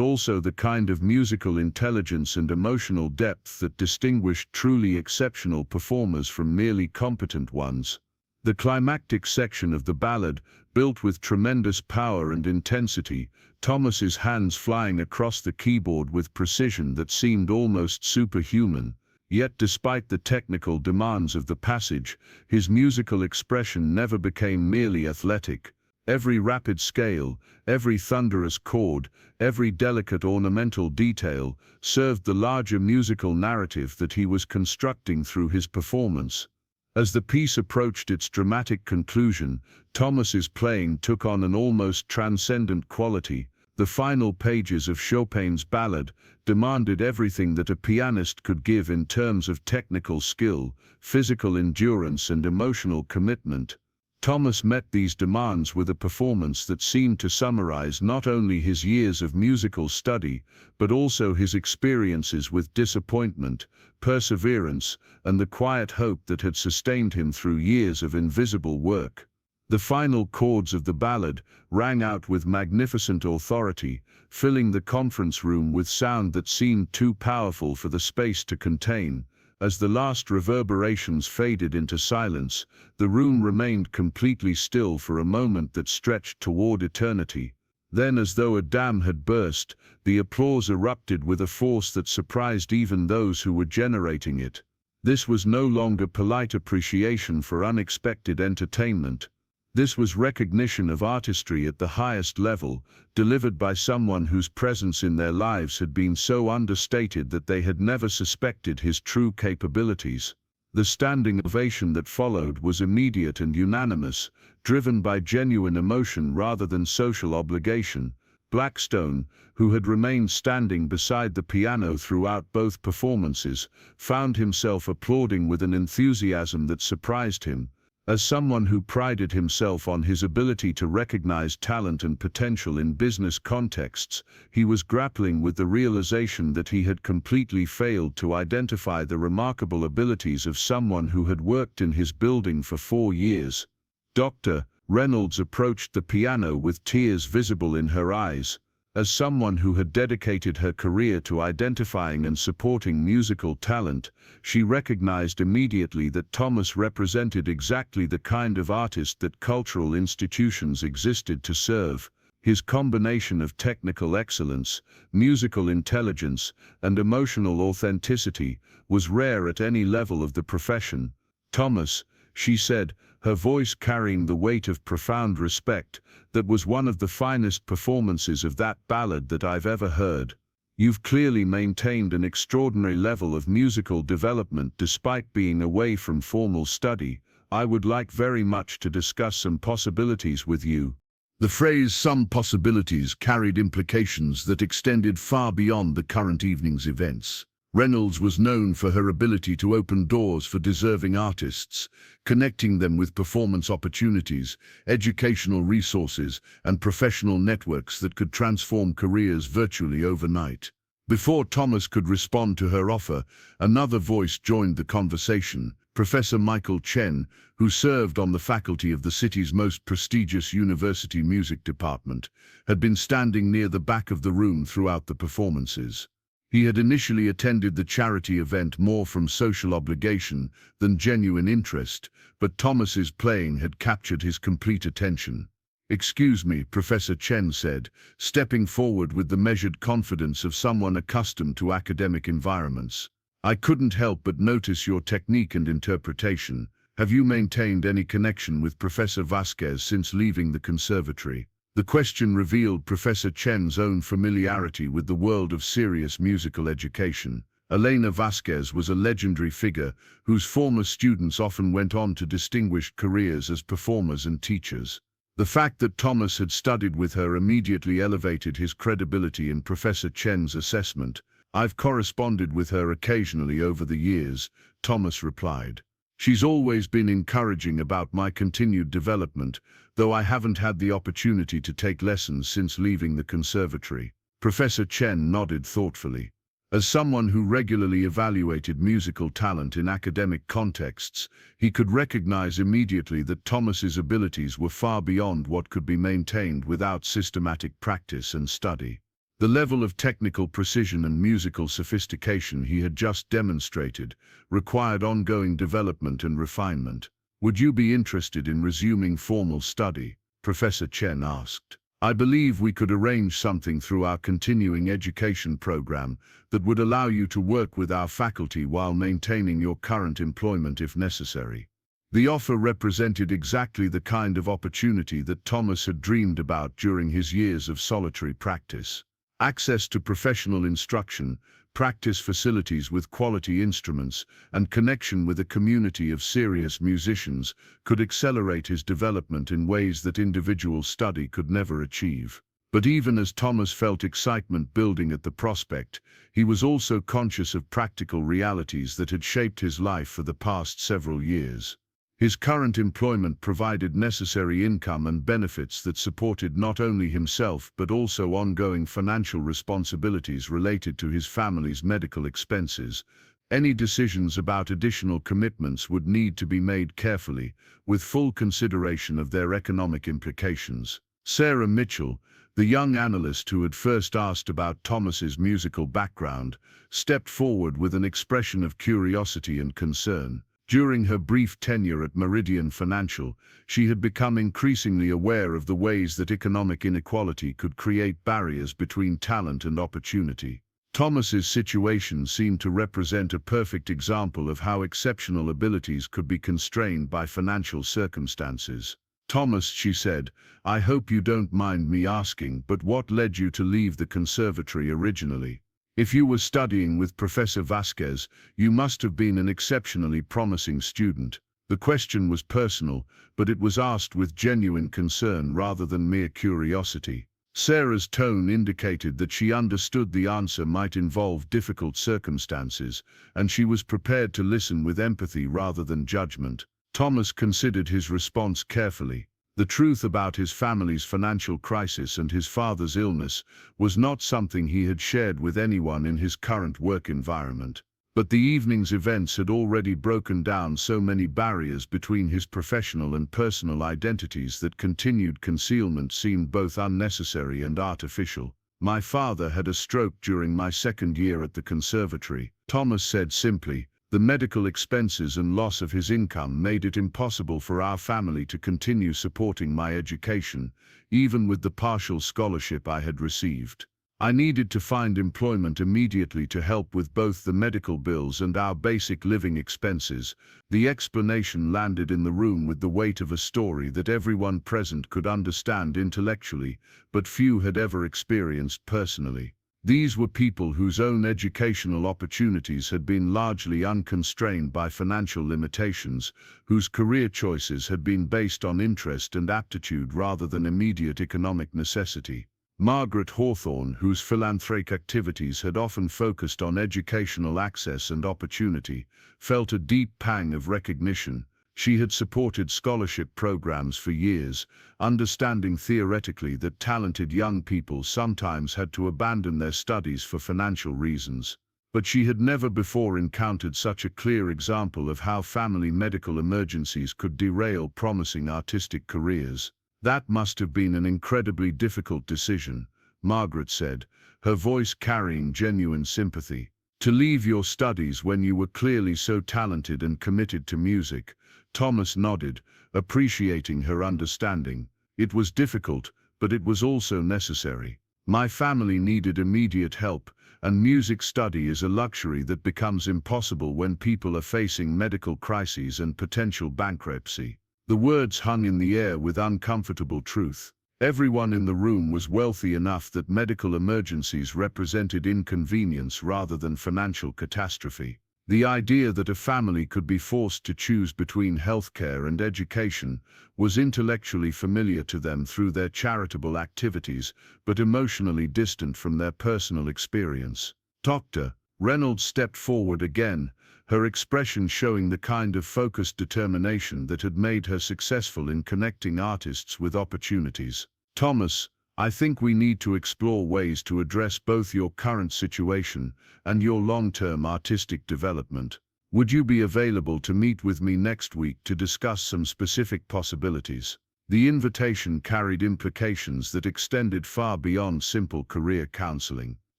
also the kind of musical intelligence and emotional depth that distinguished truly exceptional performers from merely competent ones. The climactic section of the ballad, built with tremendous power and intensity, Thomas's hands flying across the keyboard with precision that seemed almost superhuman. Yet despite the technical demands of the passage, his musical expression never became merely athletic. Every rapid scale, every thunderous chord, every delicate ornamental detail served the larger musical narrative that he was constructing through his performance. As the piece approached its dramatic conclusion, Thomas's playing took on an almost transcendent quality. The final pages of Chopin's ballad demanded everything that a pianist could give in terms of technical skill, physical endurance, and emotional commitment. Thomas met these demands with a performance that seemed to summarize not only his years of musical study, but also his experiences with disappointment, perseverance, and the quiet hope that had sustained him through years of invisible work. The final chords of the ballad rang out with magnificent authority, filling the conference room with sound that seemed too powerful for the space to contain. As the last reverberations faded into silence, the room remained completely still for a moment that stretched toward eternity. Then, as though a dam had burst, the applause erupted with a force that surprised even those who were generating it. This was no longer polite appreciation for unexpected entertainment. This was recognition of artistry at the highest level, delivered by someone whose presence in their lives had been so understated that they had never suspected his true capabilities. The standing ovation that followed was immediate and unanimous, driven by genuine emotion rather than social obligation. Blackstone, who had remained standing beside the piano throughout both performances, found himself applauding with an enthusiasm that surprised him. As someone who prided himself on his ability to recognize talent and potential in business contexts, he was grappling with the realization that he had completely failed to identify the remarkable abilities of someone who had worked in his building for 4 years. Dr. Reynolds approached the piano with tears visible in her eyes. As someone who had dedicated her career to identifying and supporting musical talent, she recognized immediately that Thomas represented exactly the kind of artist that cultural institutions existed to serve. His combination of technical excellence, musical intelligence, and emotional authenticity was rare at any level of the profession. "Thomas," she said, her voice carrying the weight of profound respect, "that was one of the finest performances of that ballad that I've ever heard. You've clearly maintained an extraordinary level of musical development despite being away from formal study. I would like very much to discuss some possibilities with you." The phrase "some possibilities" carried implications that extended far beyond the current evening's events. Reynolds was known for her ability to open doors for deserving artists, connecting them with performance opportunities, educational resources, and professional networks that could transform careers virtually overnight. Before Thomas could respond to her offer, another voice joined the conversation. Professor Michael Chen, who served on the faculty of the city's most prestigious university music department, had been standing near the back of the room throughout the performances. He had initially attended the charity event more from social obligation than genuine interest, but Thomas's playing had captured his complete attention. "Excuse me," Professor Chen said, stepping forward with the measured confidence of someone accustomed to academic environments. "I couldn't help but notice your technique and interpretation. Have you maintained any connection with Professor Vasquez since leaving the conservatory?" The question revealed Professor Chen's own familiarity with the world of serious musical education. Elena Vasquez was a legendary figure whose former students often went on to distinguished careers as performers and teachers. The fact that Thomas had studied with her immediately elevated his credibility in Professor Chen's assessment. "I've corresponded with her occasionally over the years," Thomas replied. "She's always been encouraging about my continued development, though I haven't had the opportunity to take lessons since leaving the conservatory." Professor Chen nodded thoughtfully. As someone who regularly evaluated musical talent in academic contexts, he could recognize immediately that Thomas's abilities were far beyond what could be maintained without systematic practice and study. The level of technical precision and musical sophistication he had just demonstrated required ongoing development and refinement. "Would you be interested in resuming formal study?" Professor Chen asked. "I believe we could arrange something through our continuing education program that would allow you to work with our faculty while maintaining your current employment if necessary." The offer represented exactly the kind of opportunity that Thomas had dreamed about during his years of solitary practice. Access to professional instruction, practice facilities with quality instruments, and connection with a community of serious musicians could accelerate his development in ways that individual study could never achieve. But even as Thomas felt excitement building at the prospect, he was also conscious of practical realities that had shaped his life for the past several years. His current employment provided necessary income and benefits that supported not only himself but also ongoing financial responsibilities related to his family's medical expenses. Any decisions about additional commitments would need to be made carefully, with full consideration of their economic implications. Sarah Mitchell, the young analyst who had first asked about Thomas's musical background, stepped forward with an expression of curiosity and concern. During her brief tenure at Meridian Financial, she had become increasingly aware of the ways that economic inequality could create barriers between talent and opportunity. Thomas's situation seemed to represent a perfect example of how exceptional abilities could be constrained by financial circumstances. Thomas, she said, I hope you don't mind me asking, but what led you to leave the conservatory originally? If you were studying with Professor Vasquez, you must have been an exceptionally promising student. The question was personal, but it was asked with genuine concern rather than mere curiosity. Sarah's tone indicated that she understood the answer might involve difficult circumstances, and she was prepared to listen with empathy rather than judgment. Thomas considered his response carefully. The truth about his family's financial crisis and his father's illness was not something he had shared with anyone in his current work environment. But the evening's events had already broken down so many barriers between his professional and personal identities that continued concealment seemed both unnecessary and artificial. My father had a stroke during my second year at the conservatory, Thomas said simply. The medical expenses and loss of his income made it impossible for our family to continue supporting my education, even with the partial scholarship I had received. I needed to find employment immediately to help with both the medical bills and our basic living expenses. The explanation landed in the room with the weight of a story that everyone present could understand intellectually, but few had ever experienced personally. These were people whose own educational opportunities had been largely unconstrained by financial limitations, whose career choices had been based on interest and aptitude rather than immediate economic necessity. Margaret Hawthorne, whose philanthropic activities had often focused on educational access and opportunity, felt a deep pang of recognition. She had supported scholarship programs for years, understanding theoretically that talented young people sometimes had to abandon their studies for financial reasons. But she had never before encountered such a clear example of how family medical emergencies could derail promising artistic careers. That must have been an incredibly difficult decision, Margaret said, her voice carrying genuine sympathy. To leave your studies when you were clearly so talented and committed to music. Thomas nodded, appreciating her understanding. It was difficult, but it was also necessary. My family needed immediate help, and music study is a luxury that becomes impossible when people are facing medical crises and potential bankruptcy. The words hung in the air with uncomfortable truth. Everyone in the room was wealthy enough that medical emergencies represented inconvenience rather than financial catastrophe. The idea that a family could be forced to choose between healthcare and education was intellectually familiar to them through their charitable activities, but emotionally distant from their personal experience. Dr. Reynolds stepped forward again, her expression showing the kind of focused determination that had made her successful in connecting artists with opportunities. Thomas, I think we need to explore ways to address both your current situation and your long-term artistic development. Would you be available to meet with me next week to discuss some specific possibilities? The invitation carried implications that extended far beyond simple career counseling.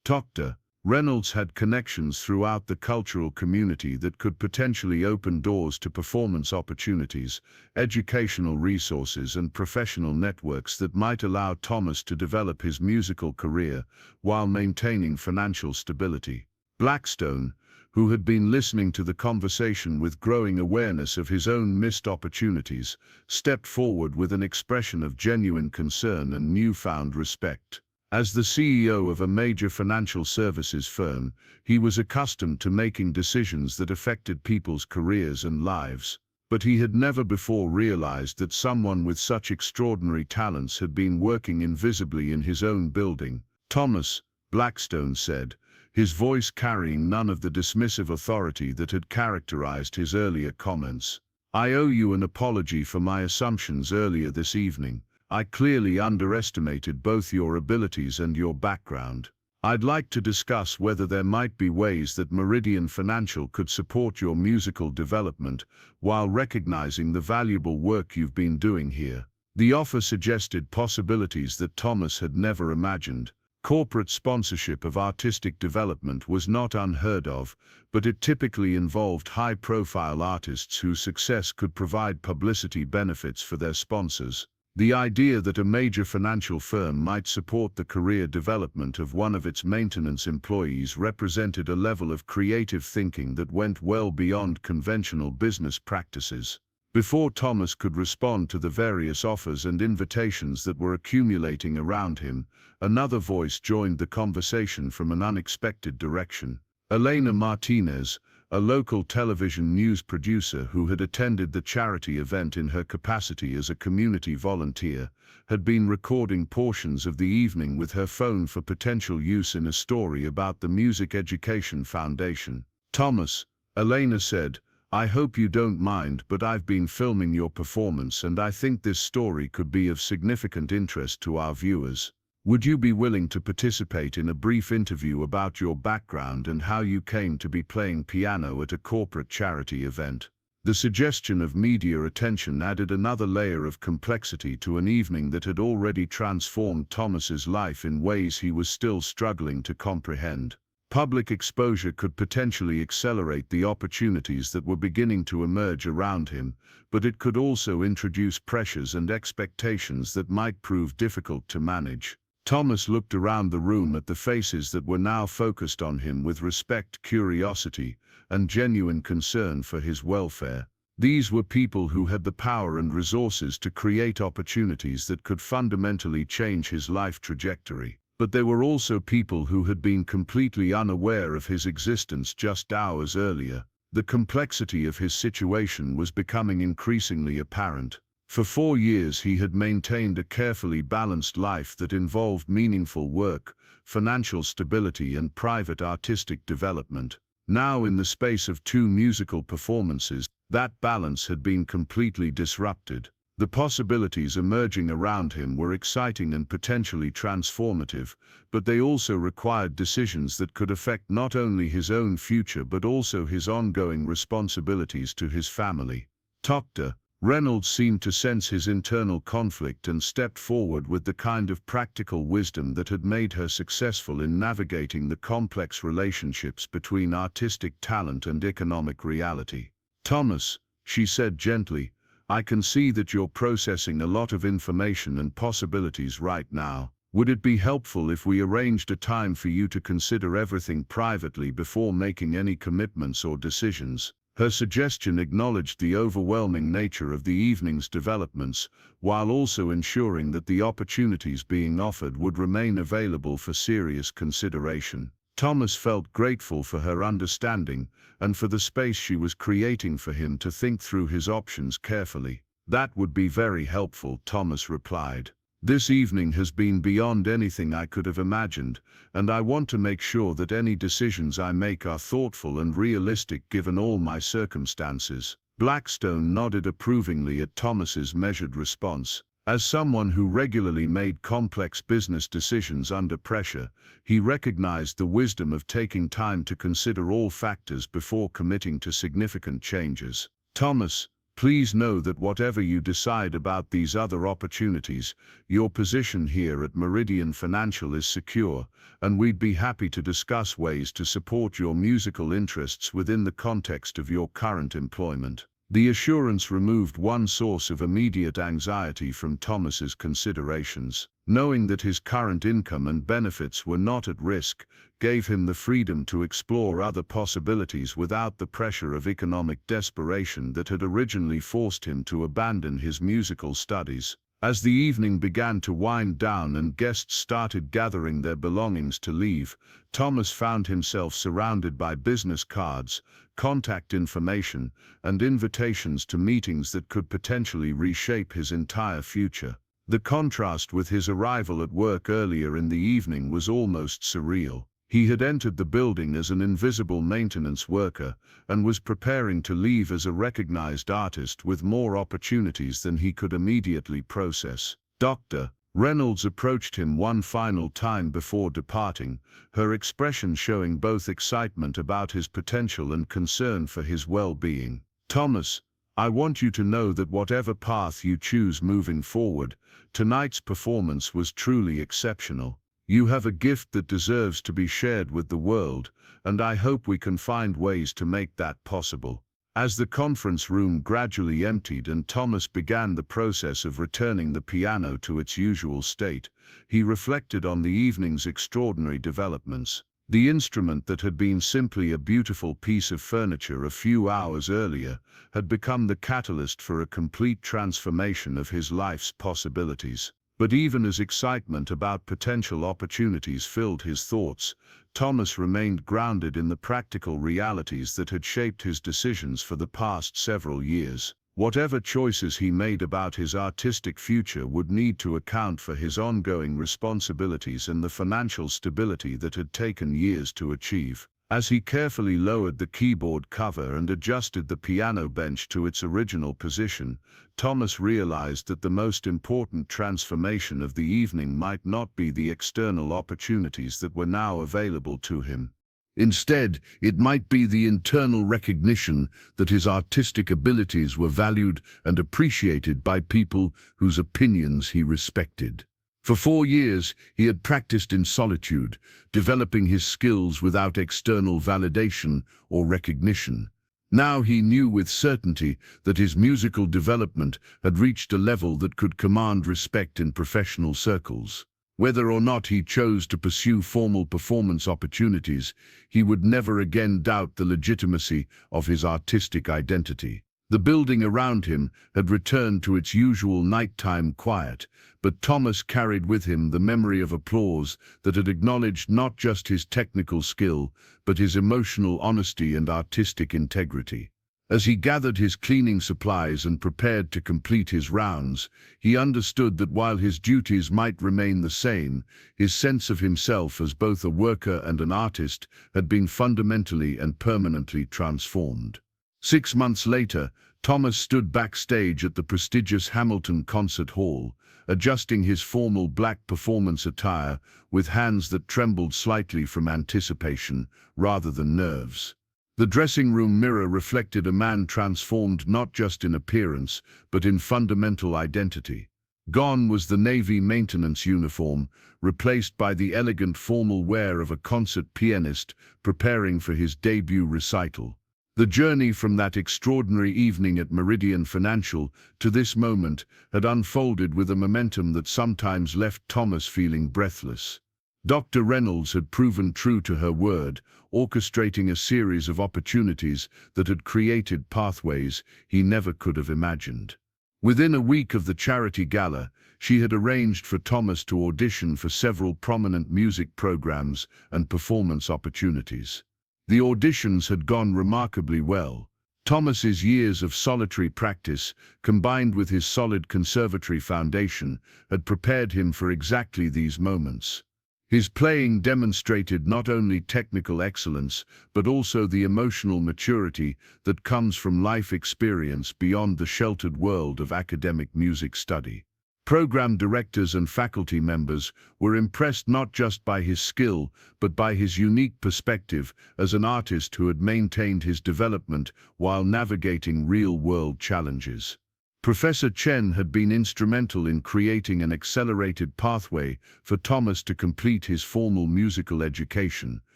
Dr. Reynolds had connections throughout the cultural community that could potentially open doors to performance opportunities, educational resources, and professional networks that might allow Thomas to develop his musical career while maintaining financial stability. Blackstone, who had been listening to the conversation with growing awareness of his own missed opportunities, stepped forward with an expression of genuine concern and newfound respect. As the CEO of a major financial services firm, he was accustomed to making decisions that affected people's careers and lives. But he had never before realized that someone with such extraordinary talents had been working invisibly in his own building. Thomas, Blackstone said, his voice carrying none of the dismissive authority that had characterized his earlier comments. I owe you an apology for my assumptions earlier this evening. I clearly underestimated both your abilities and your background. I'd like to discuss whether there might be ways that Meridian Financial could support your musical development while recognizing the valuable work you've been doing here. The offer suggested possibilities that Thomas had never imagined. Corporate sponsorship of artistic development was not unheard of, but it typically involved high-profile artists whose success could provide publicity benefits for their sponsors. The idea that a major financial firm might support the career development of one of its maintenance employees represented a level of creative thinking that went well beyond conventional business practices. Before Thomas could respond to the various offers and invitations that were accumulating around him, another voice joined the conversation from an unexpected direction. Elena Martinez, a local television news producer who had attended the charity event in her capacity as a community volunteer, had been recording portions of the evening with her phone for potential use in a story about the Music Education Foundation. "Thomas," Elena said, "I hope you don't mind, but I've been filming your performance and I think this story could be of significant interest to our viewers. Would you be willing to participate in a brief interview about your background and how you came to be playing piano at a corporate charity event?" The suggestion of media attention added another layer of complexity to an evening that had already transformed Thomas's life in ways he was still struggling to comprehend. Public exposure could potentially accelerate the opportunities that were beginning to emerge around him, but it could also introduce pressures and expectations that might prove difficult to manage. Thomas looked around the room at the faces that were now focused on him with respect, curiosity, and genuine concern for his welfare. These were people who had the power and resources to create opportunities that could fundamentally change his life trajectory. But there were also people who had been completely unaware of his existence just hours earlier. The complexity of his situation was becoming increasingly apparent. For 4 years he had maintained a carefully balanced life that involved meaningful work, financial stability, and private artistic development. Now, in the space of 2 musical performances, that balance had been completely disrupted. The possibilities emerging around him were exciting and potentially transformative, but they also required decisions that could affect not only his own future but also his ongoing responsibilities to his family. Dr. Reynolds seemed to sense his internal conflict and stepped forward with the kind of practical wisdom that had made her successful in navigating the complex relationships between artistic talent and economic reality. "Thomas," she said gently, "I can see that you're processing a lot of information and possibilities right now. Would it be helpful if we arranged a time for you to consider everything privately before making any commitments or decisions?" Her suggestion acknowledged the overwhelming nature of the evening's developments, while also ensuring that the opportunities being offered would remain available for serious consideration. Thomas felt grateful for her understanding and for the space she was creating for him to think through his options carefully. "That would be very helpful," Thomas replied. "This evening has been beyond anything I could have imagined, and I want to make sure that any decisions I make are thoughtful and realistic given all my circumstances." Blackstone nodded approvingly at Thomas's measured response. As someone who regularly made complex business decisions under pressure, he recognized the wisdom of taking time to consider all factors before committing to significant changes. "Thomas, please know that whatever you decide about these other opportunities, your position here at Meridian Financial is secure, and we'd be happy to discuss ways to support your musical interests within the context of your current employment." The assurance removed one source of immediate anxiety from Thomas's considerations. Knowing that his current income and benefits were not at risk gave him the freedom to explore other possibilities without the pressure of economic desperation that had originally forced him to abandon his musical studies. As the evening began to wind down and guests started gathering their belongings to leave, Thomas found himself surrounded by business cards, contact information, and invitations to meetings that could potentially reshape his entire future. The contrast with his arrival at work earlier in the evening was almost surreal. He had entered the building as an invisible maintenance worker and was preparing to leave as a recognized artist with more opportunities than he could immediately process. Dr. Reynolds approached him one final time before departing, her expression showing both excitement about his potential and concern for his well-being. "Thomas, I want you to know that whatever path you choose moving forward, tonight's performance was truly exceptional. You have a gift that deserves to be shared with the world, and I hope we can find ways to make that possible." As the conference room gradually emptied and Thomas began the process of returning the piano to its usual state, he reflected on the evening's extraordinary developments. The instrument that had been simply a beautiful piece of furniture a few hours earlier had become the catalyst for a complete transformation of his life's possibilities. But even as excitement about potential opportunities filled his thoughts, Thomas remained grounded in the practical realities that had shaped his decisions for the past several years. Whatever choices he made about his artistic future would need to account for his ongoing responsibilities and the financial stability that had taken years to achieve. As he carefully lowered the keyboard cover and adjusted the piano bench to its original position, Thomas realized that the most important transformation of the evening might not be the external opportunities that were now available to him. Instead, it might be the internal recognition that his artistic abilities were valued and appreciated by people whose opinions he respected. For 4 years, he had practiced in solitude, developing his skills without external validation or recognition. Now he knew with certainty that his musical development had reached a level that could command respect in professional circles. Whether or not he chose to pursue formal performance opportunities, he would never again doubt the legitimacy of his artistic identity. The building around him had returned to its usual nighttime quiet, but Thomas carried with him the memory of applause that had acknowledged not just his technical skill, but his emotional honesty and artistic integrity. As he gathered his cleaning supplies and prepared to complete his rounds, he understood that while his duties might remain the same, his sense of himself as both a worker and an artist had been fundamentally and permanently transformed. 6 months later, Thomas stood backstage at the prestigious Hamilton Concert Hall, adjusting his formal black performance attire with hands that trembled slightly from anticipation rather than nerves. The dressing room mirror reflected a man transformed not just in appearance, but in fundamental identity. Gone was the Navy maintenance uniform, replaced by the elegant formal wear of a concert pianist preparing for his debut recital. The journey from that extraordinary evening at Meridian Financial to this moment had unfolded with a momentum that sometimes left Thomas feeling breathless. Dr. Reynolds had proven true to her word, orchestrating a series of opportunities that had created pathways he never could have imagined. Within a week of the charity gala, she had arranged for Thomas to audition for several prominent music programs and performance opportunities. The auditions had gone remarkably well. Thomas's years of solitary practice, combined with his solid conservatory foundation, had prepared him for exactly these moments. His playing demonstrated not only technical excellence, but also the emotional maturity that comes from life experience beyond the sheltered world of academic music study. Program directors and faculty members were impressed not just by his skill, but by his unique perspective as an artist who had maintained his development while navigating real-world challenges. Professor Chen had been instrumental in creating an accelerated pathway for Thomas to complete his formal musical education.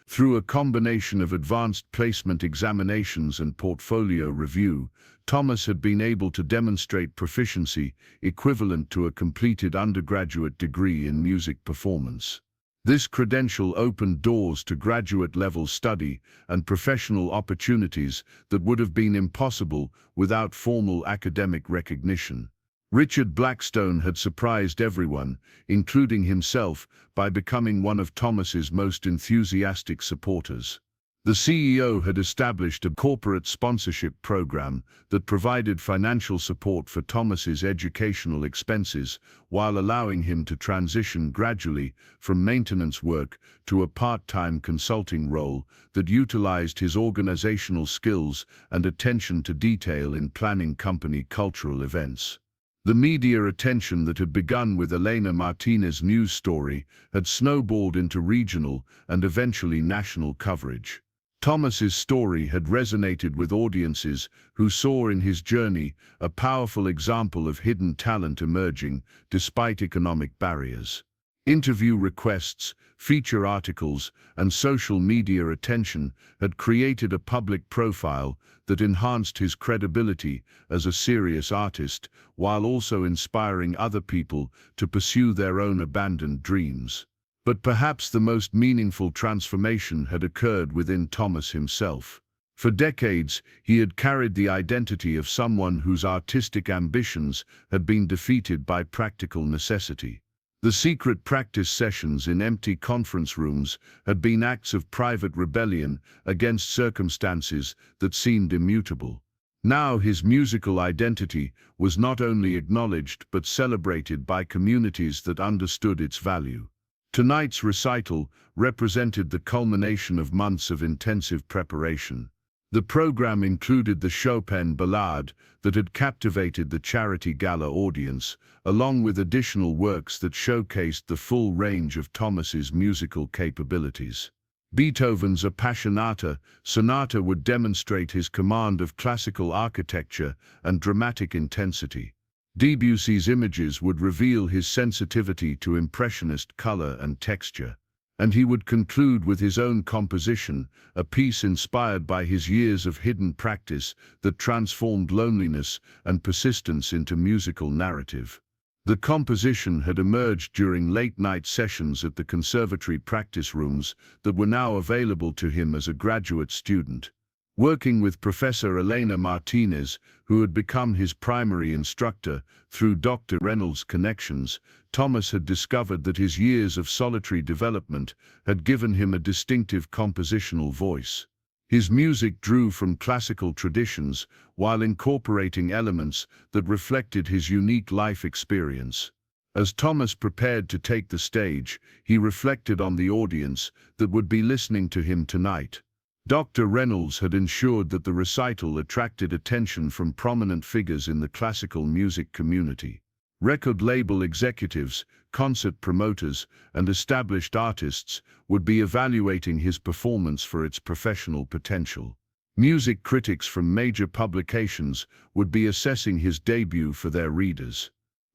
Through a combination of advanced placement examinations and portfolio review, Thomas had been able to demonstrate proficiency equivalent to a completed undergraduate degree in music performance. This credential opened doors to graduate-level study and professional opportunities that would have been impossible without formal academic recognition. Richard Blackstone had surprised everyone, including himself, by becoming one of Thomas's most enthusiastic supporters. The CEO had established a corporate sponsorship program that provided financial support for Thomas's educational expenses while allowing him to transition gradually from maintenance work to a part-time consulting role that utilized his organizational skills and attention to detail in planning company cultural events. The media attention that had begun with Elena Martinez's news story had snowballed into regional and eventually national coverage. Thomas's story had resonated with audiences who saw in his journey a powerful example of hidden talent emerging despite economic barriers. Interview requests, feature articles, and social media attention had created a public profile that enhanced his credibility as a serious artist while also inspiring other people to pursue their own abandoned dreams. But perhaps the most meaningful transformation had occurred within Thomas himself. For decades, he had carried the identity of someone whose artistic ambitions had been defeated by practical necessity. The secret practice sessions in empty conference rooms had been acts of private rebellion against circumstances that seemed immutable. Now his musical identity was not only acknowledged but celebrated by communities that understood its value. Tonight's recital represented the culmination of months of intensive preparation. The program included the Chopin Ballade that had captivated the charity gala audience, along with additional works that showcased the full range of Thomas's musical capabilities. Beethoven's Appassionata Sonata would demonstrate his command of classical architecture and dramatic intensity. Debussy's Images would reveal his sensitivity to impressionist color and texture. And he would conclude with his own composition, a piece inspired by his years of hidden practice that transformed loneliness and persistence into musical narrative. The composition had emerged during late-night sessions at the conservatory practice rooms that were now available to him as a graduate student. Working with Professor Elena Martinez, who had become his primary instructor through Dr. Reynolds' connections, Thomas had discovered that his years of solitary development had given him a distinctive compositional voice. His music drew from classical traditions while incorporating elements that reflected his unique life experience. As Thomas prepared to take the stage, he reflected on the audience that would be listening to him tonight. Dr. Reynolds had ensured that the recital attracted attention from prominent figures in the classical music community. Record label executives, concert promoters, and established artists would be evaluating his performance for its professional potential. Music critics from major publications would be assessing his debut for their readers.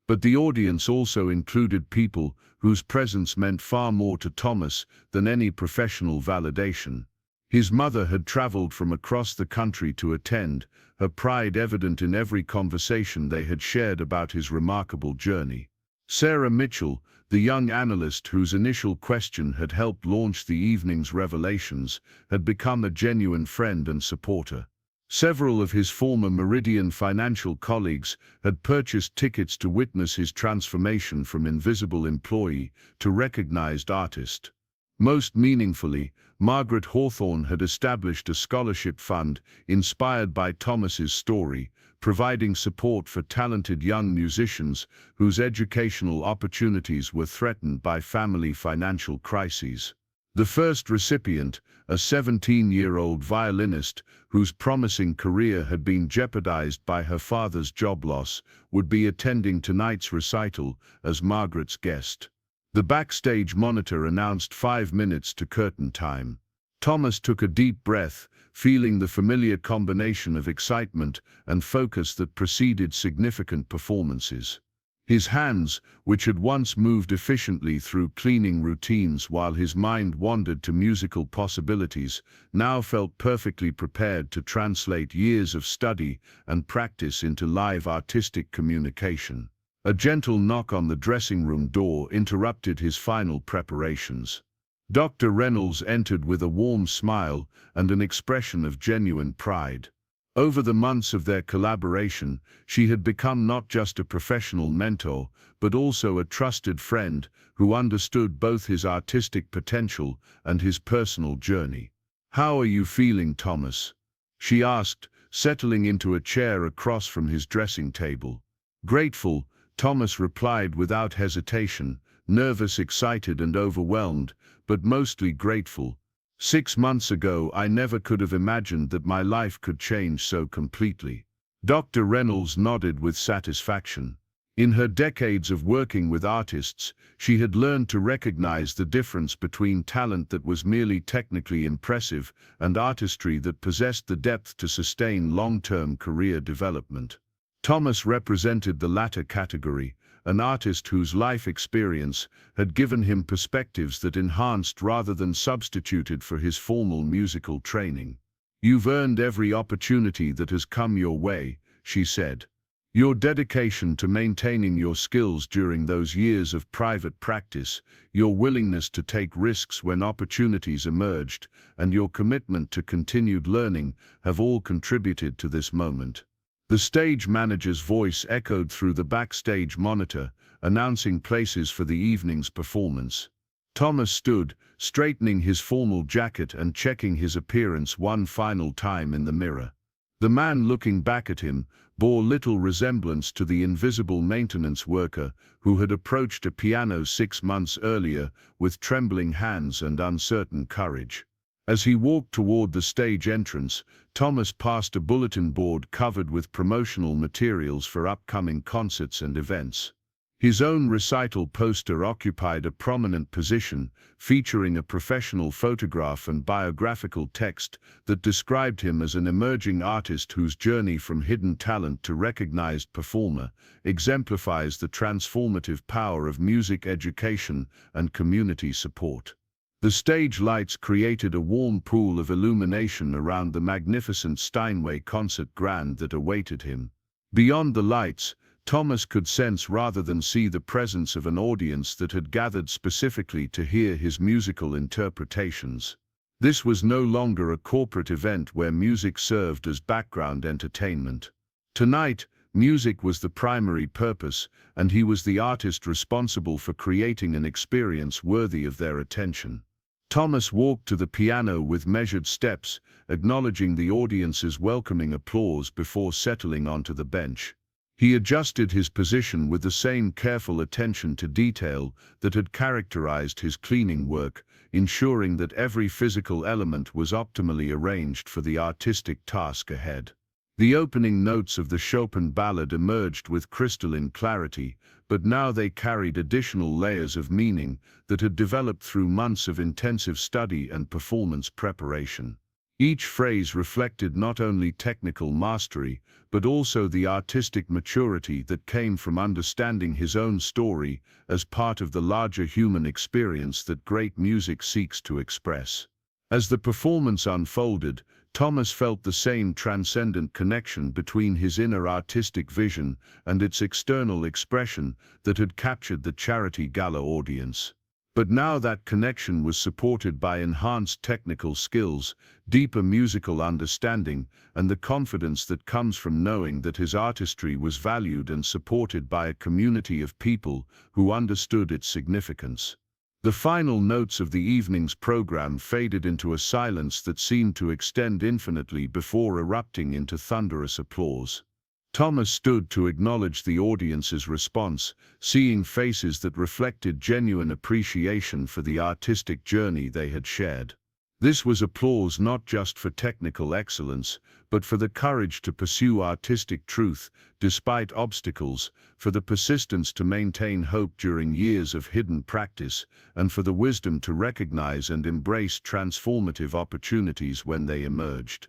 But the audience also included people whose presence meant far more to Thomas than any professional validation. His mother had traveled from across the country to attend, her pride evident in every conversation they had shared about his remarkable journey. Sarah Mitchell, the young analyst whose initial question had helped launch the evening's revelations, had become a genuine friend and supporter. Several of his former Meridian Financial colleagues had purchased tickets to witness his transformation from invisible employee to recognized artist. Most meaningfully, Margaret Hawthorne had established a scholarship fund inspired by Thomas's story, providing support for talented young musicians whose educational opportunities were threatened by family financial crises. The first recipient, a 17-year-old violinist whose promising career had been jeopardized by her father's job loss, would be attending tonight's recital as Margaret's guest. The backstage monitor announced 5 minutes to curtain time. Thomas took a deep breath, feeling the familiar combination of excitement and focus that preceded significant performances. His hands, which had once moved efficiently through cleaning routines while his mind wandered to musical possibilities, now felt perfectly prepared to translate years of study and practice into live artistic communication. A gentle knock on the dressing room door interrupted his final preparations. Dr. Reynolds entered with a warm smile and an expression of genuine pride. Over the months of their collaboration, she had become not just a professional mentor, but also a trusted friend who understood both his artistic potential and his personal journey. "How are you feeling, Thomas?" she asked, settling into a chair across from his dressing table. "Grateful," Thomas replied without hesitation, nervous, excited, and overwhelmed, but mostly grateful. 6 months ago, I never could have imagined that my life could change so completely. Dr. Reynolds nodded with satisfaction. In her decades of working with artists, she had learned to recognize the difference between talent that was merely technically impressive and artistry that possessed the depth to sustain long-term career development. Thomas represented the latter category, an artist whose life experience had given him perspectives that enhanced rather than substituted for his formal musical training. "You've earned every opportunity that has come your way," she said. Your dedication to maintaining your skills during those years of private practice, your willingness to take risks when opportunities emerged, and your commitment to continued learning have all contributed to this moment. The stage manager's voice echoed through the backstage monitor, announcing places for the evening's performance. Thomas stood, straightening his formal jacket and checking his appearance one final time in the mirror. The man looking back at him bore little resemblance to the invisible maintenance worker who had approached a piano 6 months earlier with trembling hands and uncertain courage. As he walked toward the stage entrance, Thomas passed a bulletin board covered with promotional materials for upcoming concerts and events. His own recital poster occupied a prominent position, featuring a professional photograph and biographical text that described him as an emerging artist whose journey from hidden talent to recognized performer exemplifies the transformative power of music education and community support. The stage lights created a warm pool of illumination around the magnificent Steinway concert grand that awaited him. Beyond the lights, Thomas could sense rather than see the presence of an audience that had gathered specifically to hear his musical interpretations. This was no longer a corporate event where music served as background entertainment. Tonight, music was the primary purpose, and he was the artist responsible for creating an experience worthy of their attention. Thomas walked to the piano with measured steps, acknowledging the audience's welcoming applause before settling onto the bench. He adjusted his position with the same careful attention to detail that had characterized his cleaning work, ensuring that every physical element was optimally arranged for the artistic task ahead. The opening notes of the Chopin ballad emerged with crystalline clarity, but now they carried additional layers of meaning that had developed through months of intensive study and performance preparation. Each phrase reflected not only technical mastery, but also the artistic maturity that came from understanding his own story as part of the larger human experience that great music seeks to express. As the performance unfolded, Thomas felt the same transcendent connection between his inner artistic vision and its external expression that had captured the charity gala audience. But now that connection was supported by enhanced technical skills, deeper musical understanding, and the confidence that comes from knowing that his artistry was valued and supported by a community of people who understood its significance. The final notes of the evening's program faded into a silence that seemed to extend infinitely before erupting into thunderous applause. Thomas stood to acknowledge the audience's response, seeing faces that reflected genuine appreciation for the artistic journey they had shared. This was applause not just for technical excellence, but for the courage to pursue artistic truth despite obstacles, for the persistence to maintain hope during years of hidden practice, and for the wisdom to recognize and embrace transformative opportunities when they emerged.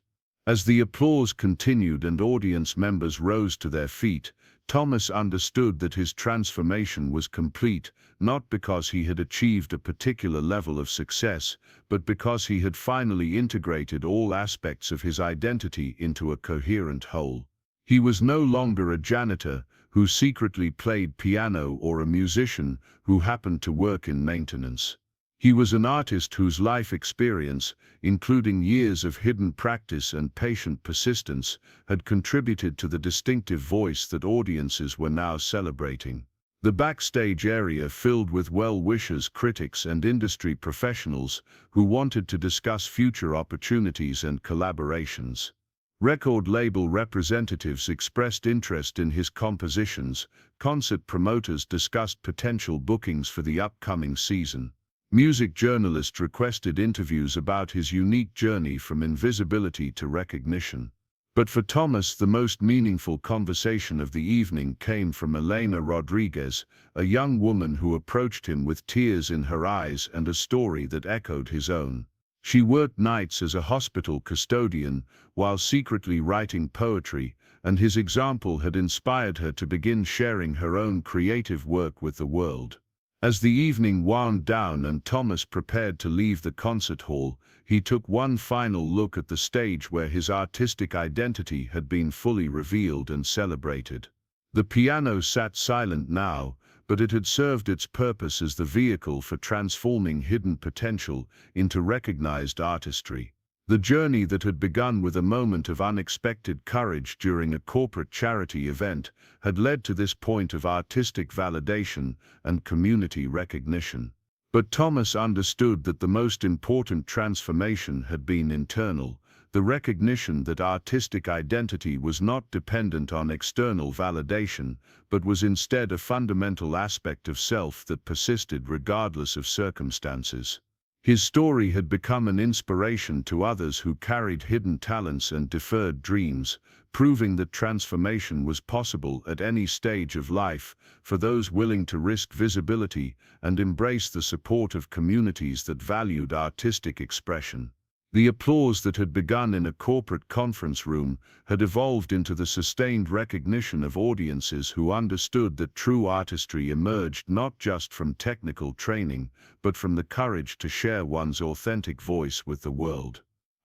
As the applause continued and audience members rose to their feet, Thomas understood that his transformation was complete, not because he had achieved a particular level of success, but because he had finally integrated all aspects of his identity into a coherent whole. He was no longer a janitor who secretly played piano or a musician who happened to work in maintenance. He was an artist whose life experience, including years of hidden practice and patient persistence, had contributed to the distinctive voice that audiences were now celebrating. The backstage area filled with well-wishers, critics, and industry professionals who wanted to discuss future opportunities and collaborations. Record label representatives expressed interest in his compositions, concert promoters discussed potential bookings for the upcoming season. Music journalists requested interviews about his unique journey from invisibility to recognition. But for Thomas, the most meaningful conversation of the evening came from Elena Rodriguez, a young woman who approached him with tears in her eyes and a story that echoed his own. She worked nights as a hospital custodian while secretly writing poetry, and his example had inspired her to begin sharing her own creative work with the world. As the evening wound down and Thomas prepared to leave the concert hall, he took one final look at the stage where his artistic identity had been fully revealed and celebrated. The piano sat silent now, but it had served its purpose as the vehicle for transforming hidden potential into recognized artistry. The journey that had begun with a moment of unexpected courage during a corporate charity event had led to this point of artistic validation and community recognition. But Thomas understood that the most important transformation had been internal, the recognition that artistic identity was not dependent on external validation, but was instead a fundamental aspect of self that persisted regardless of circumstances. His story had become an inspiration to others who carried hidden talents and deferred dreams, proving that transformation was possible at any stage of life for those willing to risk visibility and embrace the support of communities that valued artistic expression. The applause that had begun in a corporate conference room had evolved into the sustained recognition of audiences who understood that true artistry emerged not just from technical training, but from the courage to share one's authentic voice with the world.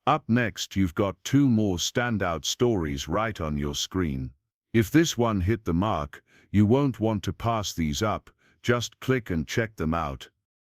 Up next, you've got two more standout stories right on your screen. If this one hit the mark, you won't want to pass these up, just click and check them out.